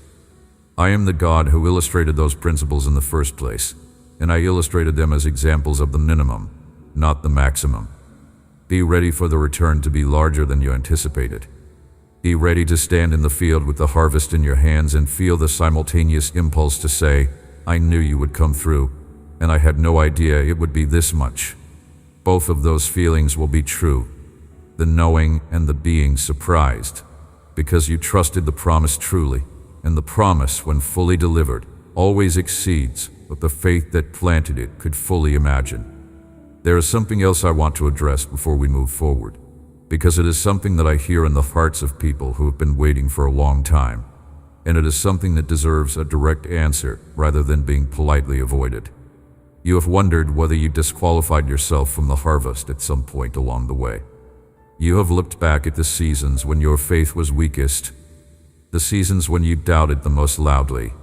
I am the God who illustrated those principles in the first place, and I illustrated them as examples of the minimum, not the maximum. Be ready for the return to be larger than you anticipated. Be ready to stand in the field with the harvest in your hands and feel the simultaneous impulse to say, I knew you would come through, and I had no idea it would be this much. Both of those feelings will be true, the knowing and the being surprised, because you trusted the promise truly, and the promise, when fully delivered, always exceeds what the faith that planted it could fully imagine. There is something else I want to address before we move forward, because it is something that I hear in the hearts of people who have been waiting for a long time, and it is something that deserves a direct answer rather than being politely avoided. You have wondered whether you disqualified yourself from the harvest at some point along the way. You have looked back at the seasons when your faith was weakest, the seasons when you doubted the most loudly,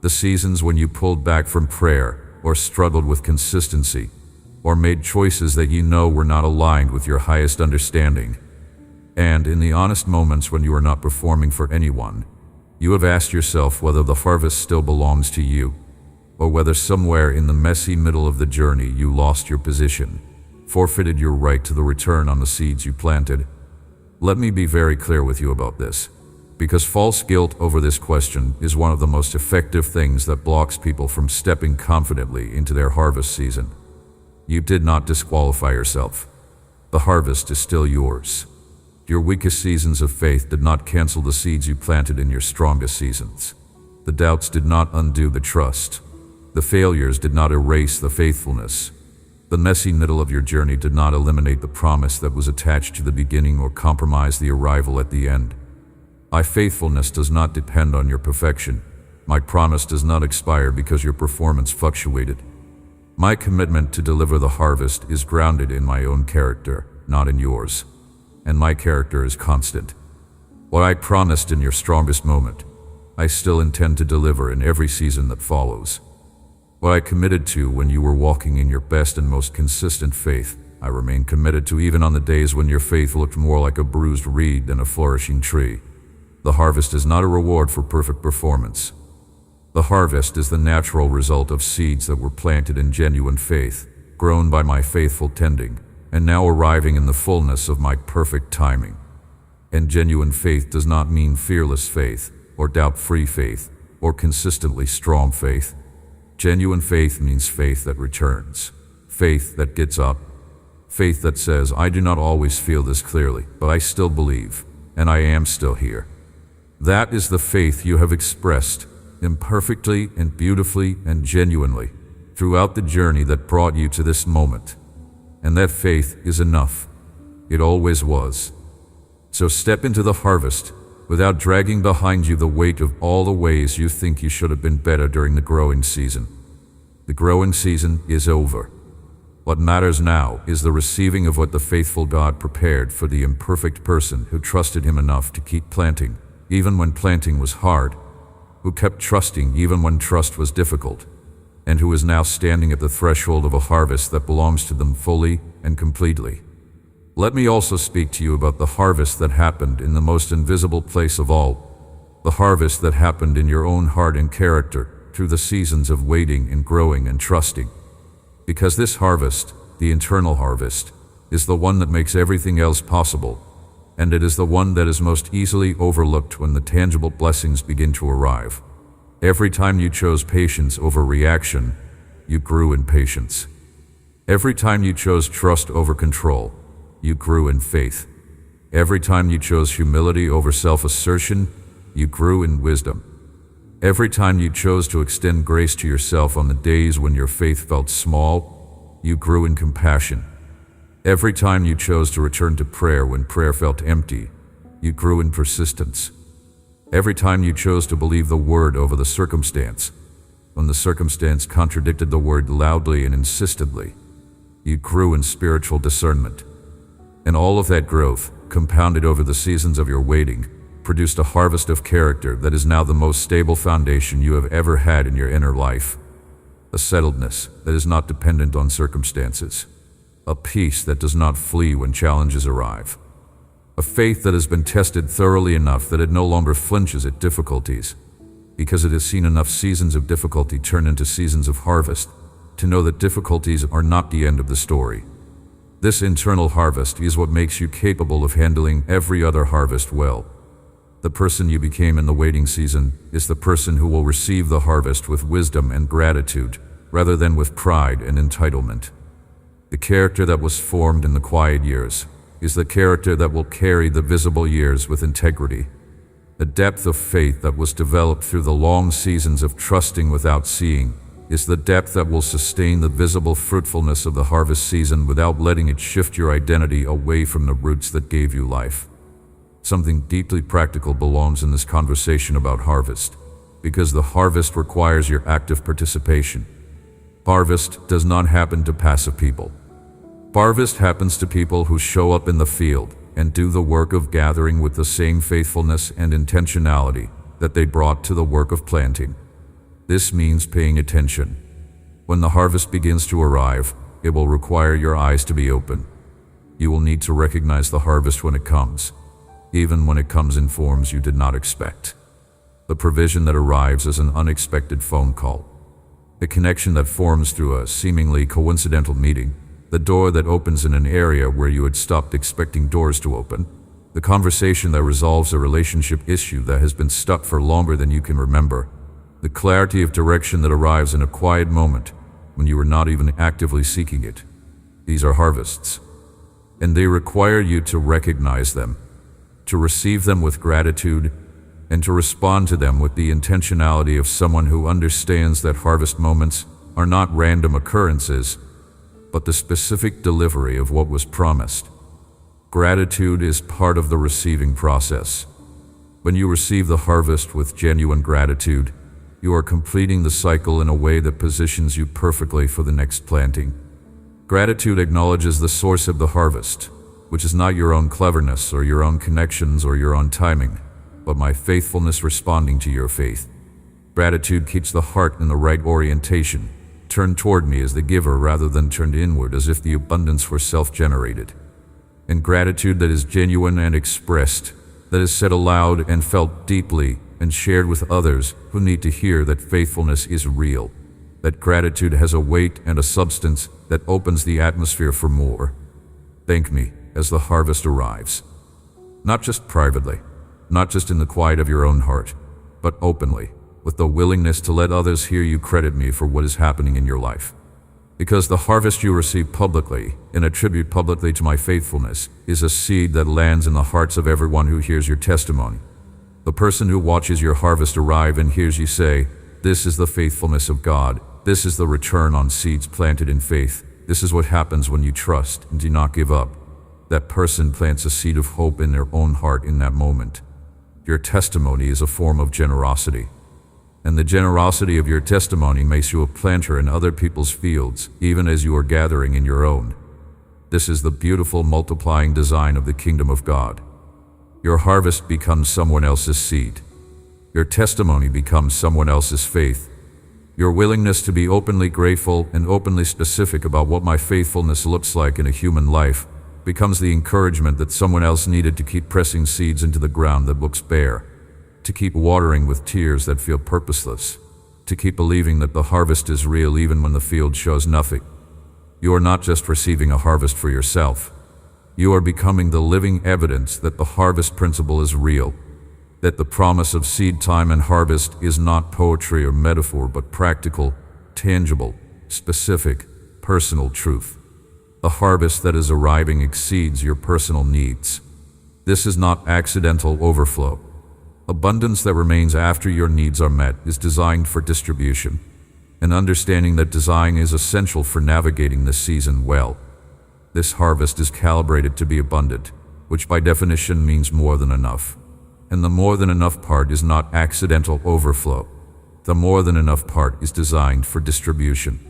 the seasons when you pulled back from prayer or struggled with consistency, or made choices that you know were not aligned with your highest understanding. And in the honest moments when you are not performing for anyone, you have asked yourself whether the harvest still belongs to you. or whether somewhere in the messy middle of the journey you lost your position, forfeited your right to the return on the seeds you planted. Let me be very clear with you about this, because false guilt over this question is one of the most effective things that blocks people from stepping confidently into their harvest season. You did not disqualify yourself. The harvest is still yours. Your weakest seasons of faith did not cancel the seeds you planted in your strongest seasons. The doubts did not undo the trust. The failures did not erase the faithfulness. The messy middle of your journey did not eliminate the promise that was attached to the beginning or compromise the arrival at the end. My faithfulness does not depend on your perfection. My promise does not expire because your performance fluctuated. My commitment to deliver the harvest is grounded in my own character, not in yours. And my character is constant. What I promised in your strongest moment, I still intend to deliver in every season that follows. What I committed to when you were walking in your best and most consistent faith, I remain committed to even on the days when your faith looked more like a bruised reed than a flourishing tree. The harvest is not a reward for perfect performance. The harvest is the natural result of seeds that were planted in genuine faith, grown by my faithful tending, and now arriving in the fullness of my perfect timing. And genuine faith does not mean fearless faith, or doubt-free faith, or consistently strong faith. Genuine faith means faith that returns, faith that gets up, faith that says, I do not always feel this clearly, but I still believe, and I am still here. That is the faith you have expressed, imperfectly and beautifully and genuinely, throughout the journey that brought you to this moment. And that faith is enough. It always was. So step into the harvest without dragging behind you the weight of all the ways you think you should have been better during the growing season. The growing season is over. What matters now is the receiving of what the faithful God prepared for the imperfect person who trusted Him enough to keep planting, even when planting was hard, who kept trusting even when trust was difficult, and who is now standing at the threshold of a harvest that belongs to them fully and completely. Let me also speak to you about the harvest that happened in the most invisible place of all, the harvest that happened in your own heart and character through the seasons of waiting and growing and trusting. Because this harvest, the internal harvest, is the one that makes everything else possible, and it is the one that is most easily overlooked when the tangible blessings begin to arrive. Every time you chose patience over reaction, you grew in patience. Every time you chose trust over control, you grew in faith. Every time you chose humility over self-assertion, you grew in wisdom. Every time you chose to extend grace to yourself on the days when your faith felt small, you grew in compassion. Every time you chose to return to prayer when prayer felt empty, you grew in persistence. Every time you chose to believe the word over the circumstance, when the circumstance contradicted the word loudly and insistently, you grew in spiritual discernment. And all of that growth, compounded over the seasons of your waiting, produced a harvest of character that is now the most stable foundation you have ever had in your inner life. A settledness that is not dependent on circumstances. A peace that does not flee when challenges arrive. A faith that has been tested thoroughly enough that it no longer flinches at difficulties, because it has seen enough seasons of difficulty turn into seasons of harvest to know that difficulties are not the end of the story. This internal harvest is what makes you capable of handling every other harvest well. The person you became in the waiting season is the person who will receive the harvest with wisdom and gratitude, rather than with pride and entitlement. The character that was formed in the quiet years is the character that will carry the visible years with integrity. The depth of faith that was developed through the long seasons of trusting without seeing is the depth that will sustain the visible fruitfulness of the harvest season without letting it shift your identity away from the roots that gave you life. Something deeply practical belongs in this conversation about harvest, because the harvest requires your active participation. Harvest does not happen to passive people. Harvest happens to people who show up in the field and do the work of gathering with the same faithfulness and intentionality that they brought to the work of planting. This means paying attention. When the harvest begins to arrive, it will require your eyes to be open. You will need to recognize the harvest when it comes, even when it comes in forms you did not expect. The provision that arrives as an unexpected phone call. a connection that forms through a seemingly coincidental meeting, the door that opens in an area where you had stopped expecting doors to open, the conversation that resolves a relationship issue that has been stuck for longer than you can remember, the clarity of direction that arrives in a quiet moment when you were not even actively seeking it. These are harvests, and they require you to recognize them, to receive them with gratitude, and to respond to them with the intentionality of someone who understands that harvest moments are not random occurrences, but the specific delivery of what was promised. Gratitude is part of the receiving process. When you receive the harvest with genuine gratitude, you are completing the cycle in a way that positions you perfectly for the next planting. Gratitude acknowledges the source of the harvest, which is not your own cleverness or your own connections or your own timing, but my faithfulness responding to your faith. Gratitude keeps the heart in the right orientation, turned toward me as the giver rather than turned inward as if the abundance were self-generated. And gratitude that is genuine and expressed, that is said aloud and felt deeply and shared with others who need to hear that faithfulness is real, that gratitude has a weight and a substance that opens the atmosphere for more. Thank me as the harvest arrives. Not just privately, not just in the quiet of your own heart, but openly, with the willingness to let others hear you credit me for what is happening in your life. Because the harvest you receive publicly and attribute publicly to my faithfulness is a seed that lands in the hearts of everyone who hears your testimony. The person who watches your harvest arrive and hears you say, "This is the faithfulness of God. This is the return on seeds planted in faith. This is what happens when you trust and do not give up." That person plants a seed of hope in their own heart in that moment. Your testimony is a form of generosity. And the generosity of your testimony makes you a planter in other people's fields, even as you are gathering in your own. This is the beautiful multiplying design of the kingdom of God. Your harvest becomes someone else's seed. Your testimony becomes someone else's faith. Your willingness to be openly grateful and openly specific about what my faithfulness looks like in a human life becomes the encouragement that someone else needed to keep pressing seeds into the ground that looks bare, to keep watering with tears that feel purposeless, to keep believing that the harvest is real even when the field shows nothing. You are not just receiving a harvest for yourself. You are becoming the living evidence that the harvest principle is real, that the promise of seed time and harvest is not poetry or metaphor, but practical, tangible, specific, personal truth. The harvest that is arriving exceeds your personal needs. This is not accidental overflow. Abundance that remains after your needs are met is designed for distribution, and understanding that design is essential for navigating this season well. This harvest is calibrated to be abundant, which by definition means more than enough. And the more than enough part is not accidental overflow. The more than enough part is designed for distribution.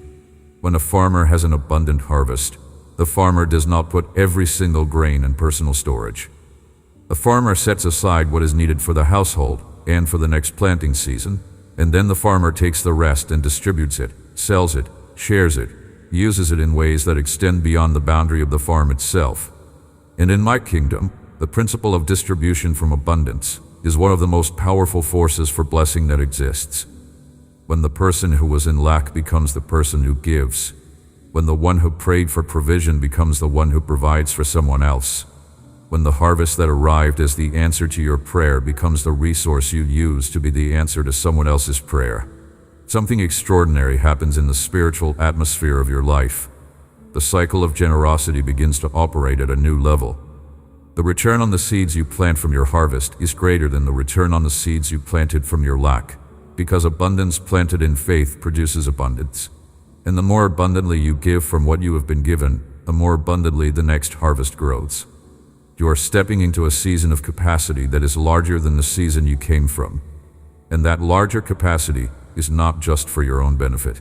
When a farmer has an abundant harvest, the farmer does not put every single grain in personal storage. The farmer sets aside what is needed for the household and for the next planting season, and then the farmer takes the rest and distributes it, sells it, shares it, uses it in ways that extend beyond the boundary of the farm itself. And in my kingdom, the principle of distribution from abundance is one of the most powerful forces for blessing that exists. When the person who was in lack becomes the person who gives, when the one who prayed for provision becomes the one who provides for someone else, when the harvest that arrived as the answer to your prayer becomes the resource you use to be the answer to someone else's prayer, something extraordinary happens in the spiritual atmosphere of your life. The cycle of generosity begins to operate at a new level. The return on the seeds you plant from your harvest is greater than the return on the seeds you planted from your lack, because abundance planted in faith produces abundance. And the more abundantly you give from what you have been given, the more abundantly the next harvest grows. You are stepping into a season of capacity that is larger than the season you came from. And that larger capacity is not just for your own benefit.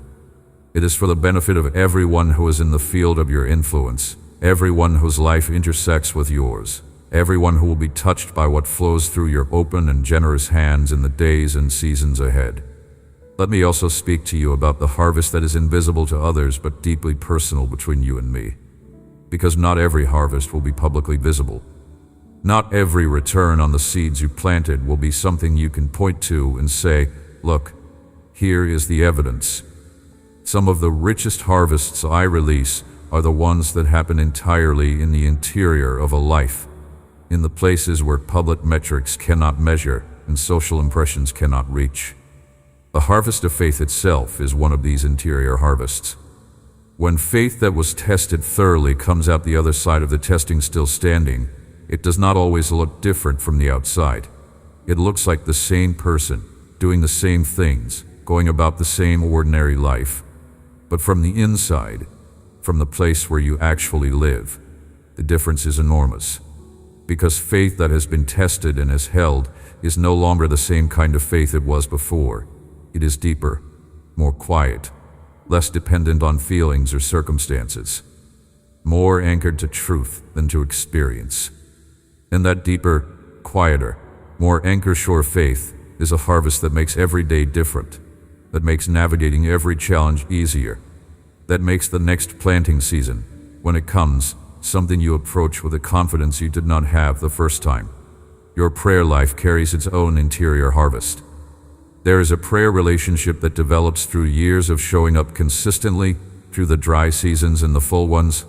It is for the benefit of everyone who is in the field of your influence, everyone whose life intersects with yours, everyone who will be touched by what flows through your open and generous hands in the days and seasons ahead. Let me also speak to you about the harvest that is invisible to others but deeply personal between you and me. Because not every harvest will be publicly visible. Not every return on the seeds you planted will be something you can point to and say, "Look, here is the evidence." Some of the richest harvests I release are the ones that happen entirely in the interior of a life, in the places where public metrics cannot measure and social impressions cannot reach. The harvest of faith itself is one of these interior harvests. When faith that was tested thoroughly comes out the other side of the testing still standing, it does not always look different from the outside. It looks like the same person, doing the same things, going about the same ordinary life. But from the inside, from the place where you actually live, the difference is enormous. Because faith that has been tested and has held is no longer the same kind of faith it was before. It is deeper, more quiet, less dependent on feelings or circumstances, more anchored to truth than to experience. And that deeper, quieter, more anchor-sure faith is a harvest that makes every day different, that makes navigating every challenge easier, that makes the next planting season, when it comes, something you approach with a confidence you did not have the first time. Your prayer life carries its own interior harvest. There is a prayer relationship that develops through years of showing up consistently through the dry seasons and the full ones,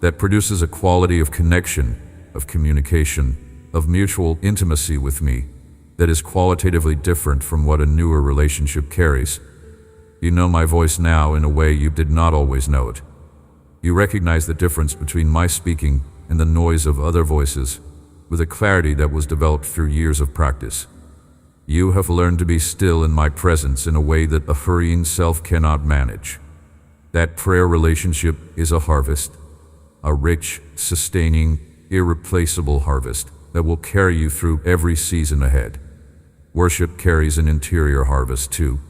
that produces a quality of connection, of communication, of mutual intimacy with me that is qualitatively different from what a newer relationship carries. You know my voice now in a way you did not always know it. You recognize the difference between my speaking and the noise of other voices with a clarity that was developed through years of practice. You have learned to be still in my presence in a way that a hurrying self cannot manage. That prayer relationship is a harvest, a rich, sustaining, irreplaceable harvest that will carry you through every season ahead. Worship carries an interior harvest too.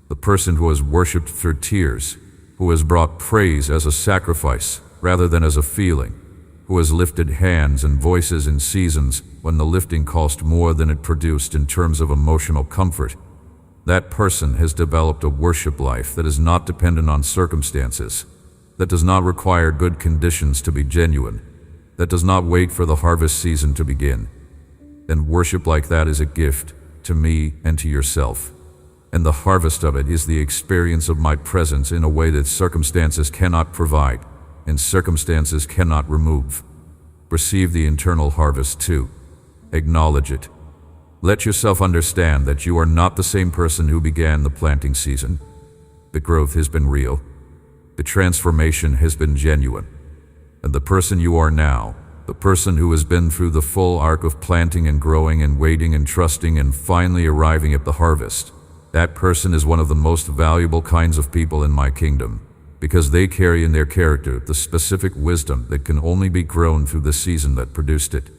The person who has worshipped through tears, who has brought praise as a sacrifice rather than as a feeling, who has lifted hands and voices in seasons when the lifting cost more than it produced in terms of emotional comfort. That person has developed a worship life that is not dependent on circumstances, that does not require good conditions to be genuine, that does not wait for the harvest season to begin. And worship like that is a gift to me and to yourself. And the harvest of it is the experience of my presence in a way that circumstances cannot provide and circumstances cannot remove. Receive the internal harvest too. Acknowledge it. Let yourself understand that you are not the same person who began the planting season. The growth has been real. The transformation has been genuine. And the person you are now, the person who has been through the full arc of planting and growing and waiting and trusting and finally arriving at the harvest, that person is one of the most valuable kinds of people in my kingdom, because they carry in their character the specific wisdom that can only be grown through the season that produced it.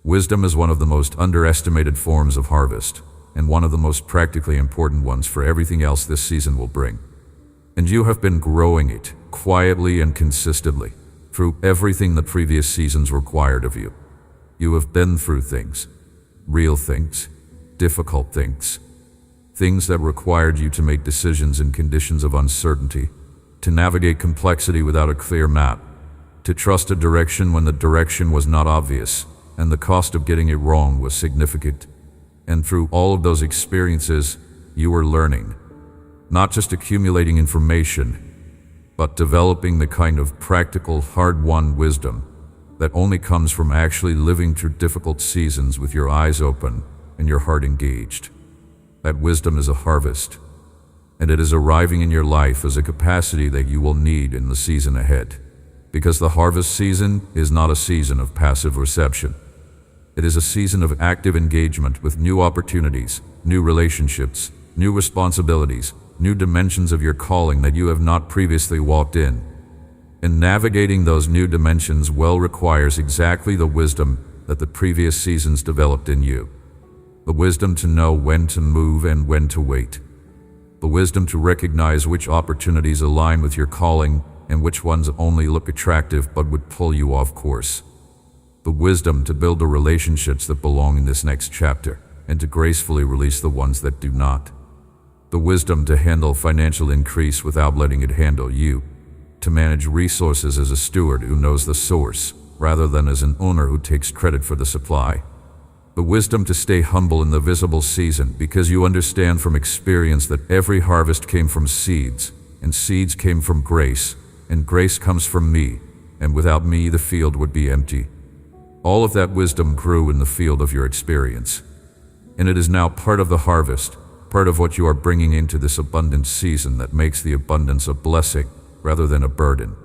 Wisdom is one of the most underestimated forms of harvest, and one of the most practically important ones for everything else this season will bring. And you have been growing it, quietly and consistently, through everything the previous seasons required of you. You have been through things, real things, difficult things, things that required you to make decisions in conditions of uncertainty, to navigate complexity without a clear map, to trust a direction when the direction was not obvious, and the cost of getting it wrong was significant. And through all of those experiences, you were learning, not just accumulating information, but developing the kind of practical, hard-won wisdom that only comes from actually living through difficult seasons with your eyes open and your heart engaged. That wisdom is a harvest, and it is arriving in your life as a capacity that you will need in the season ahead. Because the harvest season is not a season of passive reception. It is a season of active engagement with new opportunities, new relationships, new responsibilities, new dimensions of your calling that you have not previously walked in. And navigating those new dimensions well requires exactly the wisdom that the previous seasons developed in you. The wisdom to know when to move and when to wait. The wisdom to recognize which opportunities align with your calling and which ones only look attractive but would pull you off course. The wisdom to build the relationships that belong in this next chapter and to gracefully release the ones that do not. The wisdom to handle financial increase without letting it handle you. To manage resources as a steward who knows the source rather than as an owner who takes credit for the supply. The wisdom to stay humble in the visible season because you understand from experience that every harvest came from seeds, and seeds came from grace, and grace comes from me, and without me the field would be empty. All of that wisdom grew in the field of your experience, and it is now part of the harvest, part of what you are bringing into this abundant season that makes the abundance a blessing rather than a burden.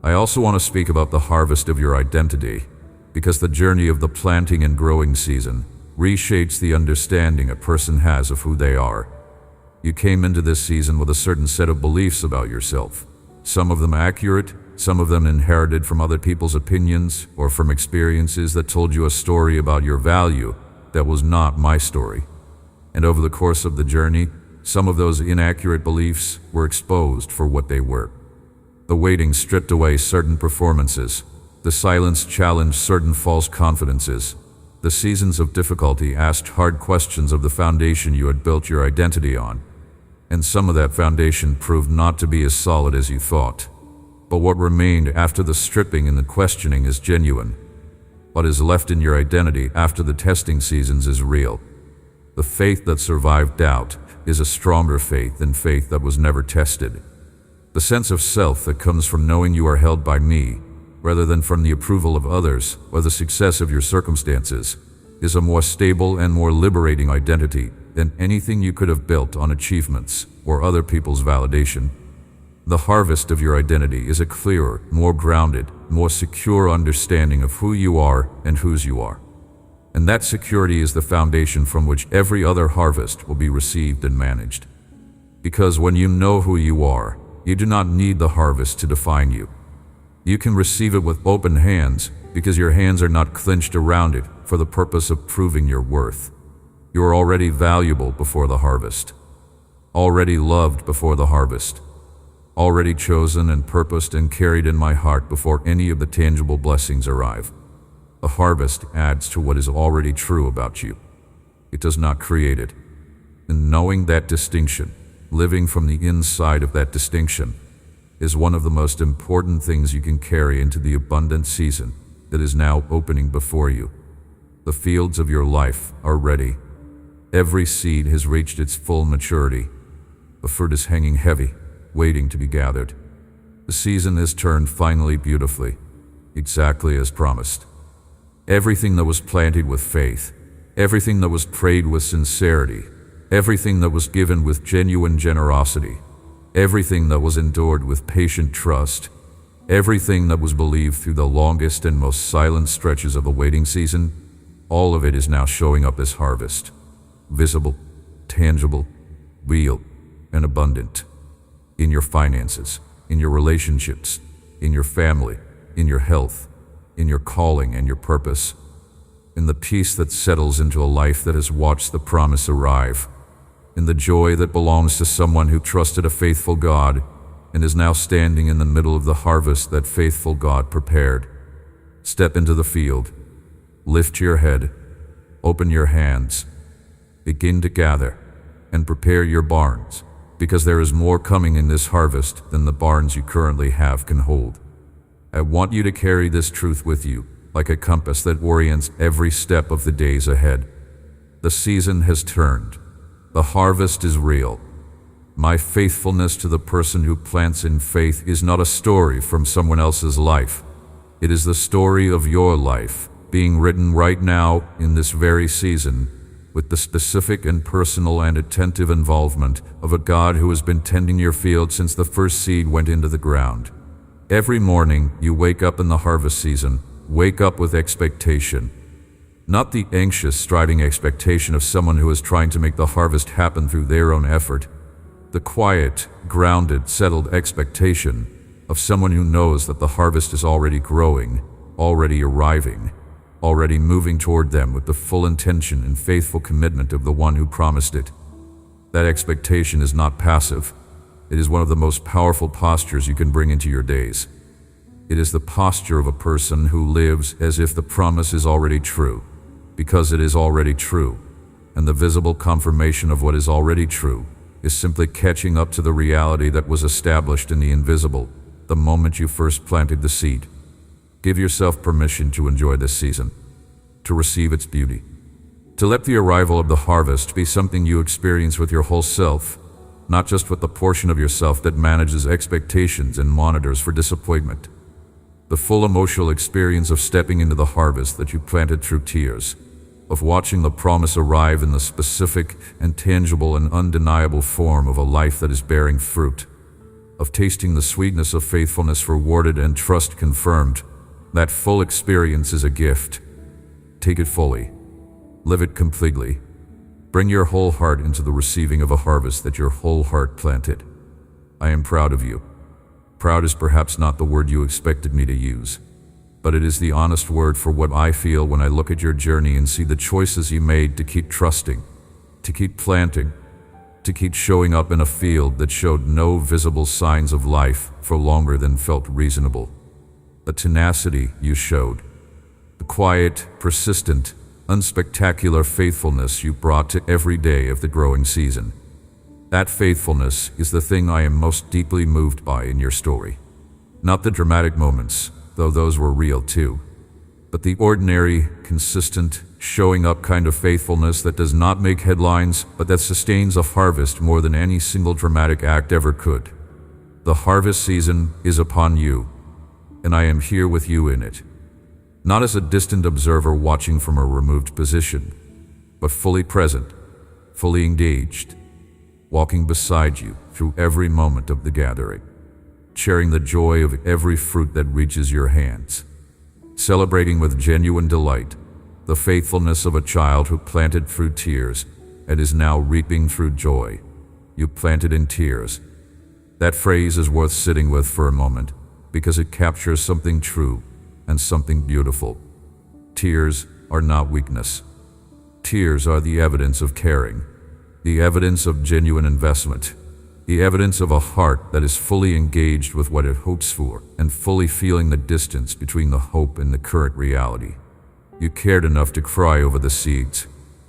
I also want to speak about the harvest of your identity, because the journey of the planting and growing season reshapes the understanding a person has of who they are. You came into this season with a certain set of beliefs about yourself, some of them accurate, some of them inherited from other people's opinions or from experiences that told you a story about your value that was not my story. And over the course of the journey, some of those inaccurate beliefs were exposed for what they were. The waiting stripped away certain performances. The silence challenged certain false confidences. The seasons of difficulty asked hard questions of the foundation you had built your identity on. And some of that foundation proved not to be as solid as you thought. But what remained after the stripping and the questioning is genuine. What is left in your identity after the testing seasons is real. The faith that survived doubt is a stronger faith than faith that was never tested. The sense of self that comes from knowing you are held by me, rather than from the approval of others or the success of your circumstances, is a more stable and more liberating identity than anything you could have built on achievements or other people's validation. The harvest of your identity is a clearer, more grounded, more secure understanding of who you are and whose you are. And that security is the foundation from which every other harvest will be received and managed. Because when you know who you are, you do not need the harvest to define you. You can receive it with open hands because your hands are not clenched around it for the purpose of proving your worth. You are already valuable before the harvest, already loved before the harvest, already chosen and purposed and carried in my heart before any of the tangible blessings arrive. The harvest adds to what is already true about you. It does not create it. And knowing that distinction, living from the inside of that distinction, is one of the most important things you can carry into the abundant season that is now opening before you. The fields of your life are ready. Every seed has reached its full maturity. The fruit is hanging heavy, waiting to be gathered. The season has turned finally beautifully, exactly as promised. Everything that was planted with faith, everything that was prayed with sincerity, everything that was given with genuine generosity, everything that was endured with patient trust, everything that was believed through the longest and most silent stretches of the waiting season, all of it is now showing up as harvest. Visible, tangible, real, and abundant. In your finances, in your relationships, in your family, in your health, in your calling and your purpose, in the peace that settles into a life that has watched the promise arrive, in the joy that belongs to someone who trusted a faithful God and is now standing in the middle of the harvest that faithful God prepared. Step into the field, lift your head, open your hands, begin to gather, and prepare your barns, because there is more coming in this harvest than the barns you currently have can hold. I want you to carry this truth with you, like a compass that orients every step of the days ahead. The season has turned. The harvest is real. My faithfulness to the person who plants in faith is not a story from someone else's life. It is the story of your life, being written right now in this very season, with the specific and personal and attentive involvement of a God who has been tending your field since the first seed went into the ground. Every morning you wake up in the harvest season, wake up with expectation. Not the anxious, striving expectation of someone who is trying to make the harvest happen through their own effort. The quiet, grounded, settled expectation of someone who knows that the harvest is already growing, already arriving, already moving toward them with the full intention and faithful commitment of the one who promised it. That expectation is not passive. It is one of the most powerful postures you can bring into your days. It is the posture of a person who lives as if the promise is already true, because it is already true, and the visible confirmation of what is already true is simply catching up to the reality that was established in the invisible the moment you first planted the seed. Give yourself permission to enjoy this season, to receive its beauty, to let the arrival of the harvest be something you experience with your whole self, not just with the portion of yourself that manages expectations and monitors for disappointment. The full emotional experience of stepping into the harvest that you planted through tears, of watching the promise arrive in the specific and tangible and undeniable form of a life that is bearing fruit, of tasting the sweetness of faithfulness rewarded and trust confirmed. That full experience is a gift. Take it fully. Live it completely. Bring your whole heart into the receiving of a harvest that your whole heart planted. I am proud of you. Proud is perhaps not the word you expected me to use, but it is the honest word for what I feel when I look at your journey and see the choices you made to keep trusting, to keep planting, to keep showing up in a field that showed no visible signs of life for longer than felt reasonable. The tenacity you showed, the quiet, persistent, unspectacular faithfulness you brought to every day of the growing season. That faithfulness is the thing I am most deeply moved by in your story. Not the dramatic moments, though those were real too, but the ordinary, consistent, showing up kind of faithfulness that does not make headlines, but that sustains a harvest more than any single dramatic act ever could. The harvest season is upon you, and I am here with you in it. Not as a distant observer watching from a removed position, but fully present, fully engaged, walking beside you through every moment of the gathering, sharing the joy of every fruit that reaches your hands, celebrating with genuine delight the faithfulness of a child who planted through tears and is now reaping through joy. You planted in tears. That phrase is worth sitting with for a moment because it captures something true and something beautiful. Tears are not weakness. Tears are the evidence of caring, the evidence of genuine investment, the evidence of a heart that is fully engaged with what it hopes for and fully feeling the distance between the hope and the current reality. You cared enough to cry over the seeds.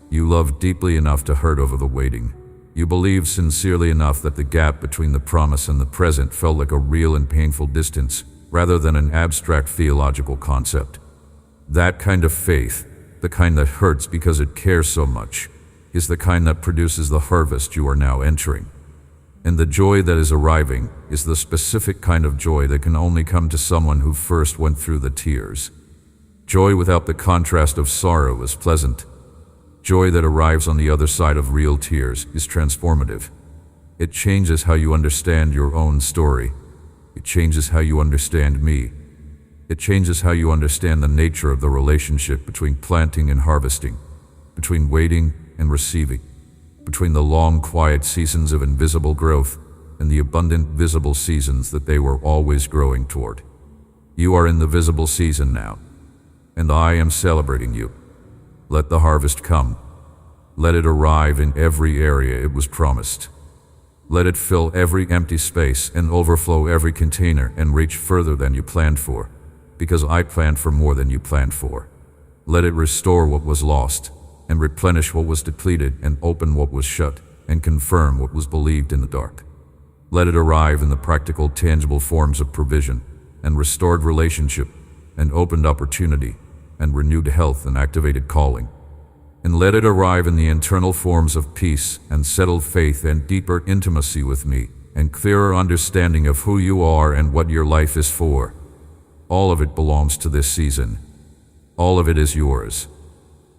You loved deeply enough to hurt over the waiting. You believed sincerely enough that the gap between the promise and the present felt like a real and painful distance, rather than an abstract theological concept. That kind of faith, the kind that hurts because it cares so much, is the kind that produces the harvest you are now entering. And the joy that is arriving is the specific kind of joy that can only come to someone who first went through the tears. Joy without the contrast of sorrow is pleasant. Joy that arrives on the other side of real tears is transformative. It changes how you understand your own story. It changes how you understand me. It changes how you understand the nature of the relationship between planting and harvesting, between waiting and receiving, between the long, quiet seasons of invisible growth and the abundant, visible seasons that they were always growing toward. You are in the visible season now, and I am celebrating you. Let the harvest come. Let it arrive in every area it was promised. Let it fill every empty space and overflow every container and reach further than you planned for, because I planned for more than you planned for. Let it restore what was lost, and replenish what was depleted, and open what was shut, and confirm what was believed in the dark. Let it arrive in the practical, tangible forms of provision, and restored relationship, and opened opportunity, and renewed health and activated calling. And let it arrive in the internal forms of peace and settled faith and deeper intimacy with me and clearer understanding of who you are and what your life is for. All of it belongs to this season. All of it is yours.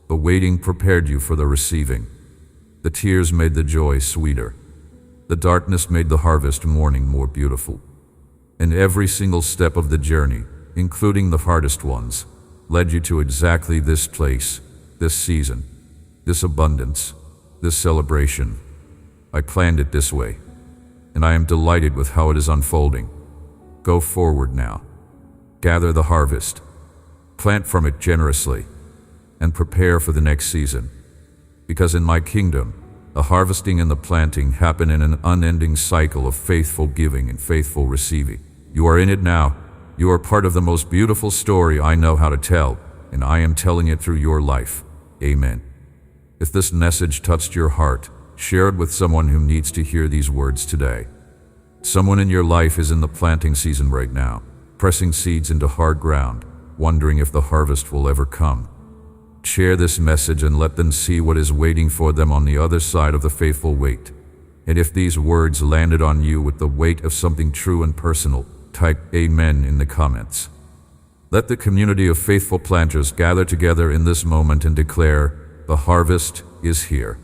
The waiting prepared you for the receiving. The tears made the joy sweeter. The darkness made the harvest morning more beautiful. And every single step of the journey, including the hardest ones, led you to exactly this place, this season, this abundance, this celebration. I planned it this way, and I am delighted with how it is unfolding. Go forward now. Gather the harvest. Plant from it generously, and prepare for the next season. Because in my kingdom, the harvesting and the planting happen in an unending cycle of faithful giving and faithful receiving. You are in it now. You are part of the most beautiful story I know how to tell, and I am telling it through your life. Amen. If this message touched your heart, share it with someone who needs to hear these words today. Someone in your life is in the planting season right now, pressing seeds into hard ground, wondering if the harvest will ever come. Share this message and let them see what is waiting for them on the other side of the faithful wait. And if these words landed on you with the weight of something true and personal, type Amen in the comments. Let the community of faithful planters gather together in this moment and declare, the harvest is here.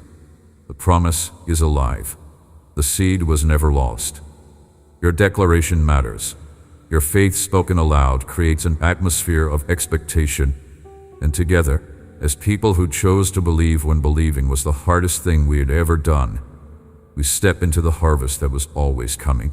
The promise is alive. The seed was never lost. Your declaration matters. Your faith spoken aloud creates an atmosphere of expectation. And together, as people who chose to believe when believing was the hardest thing we had ever done, we step into the harvest that was always coming.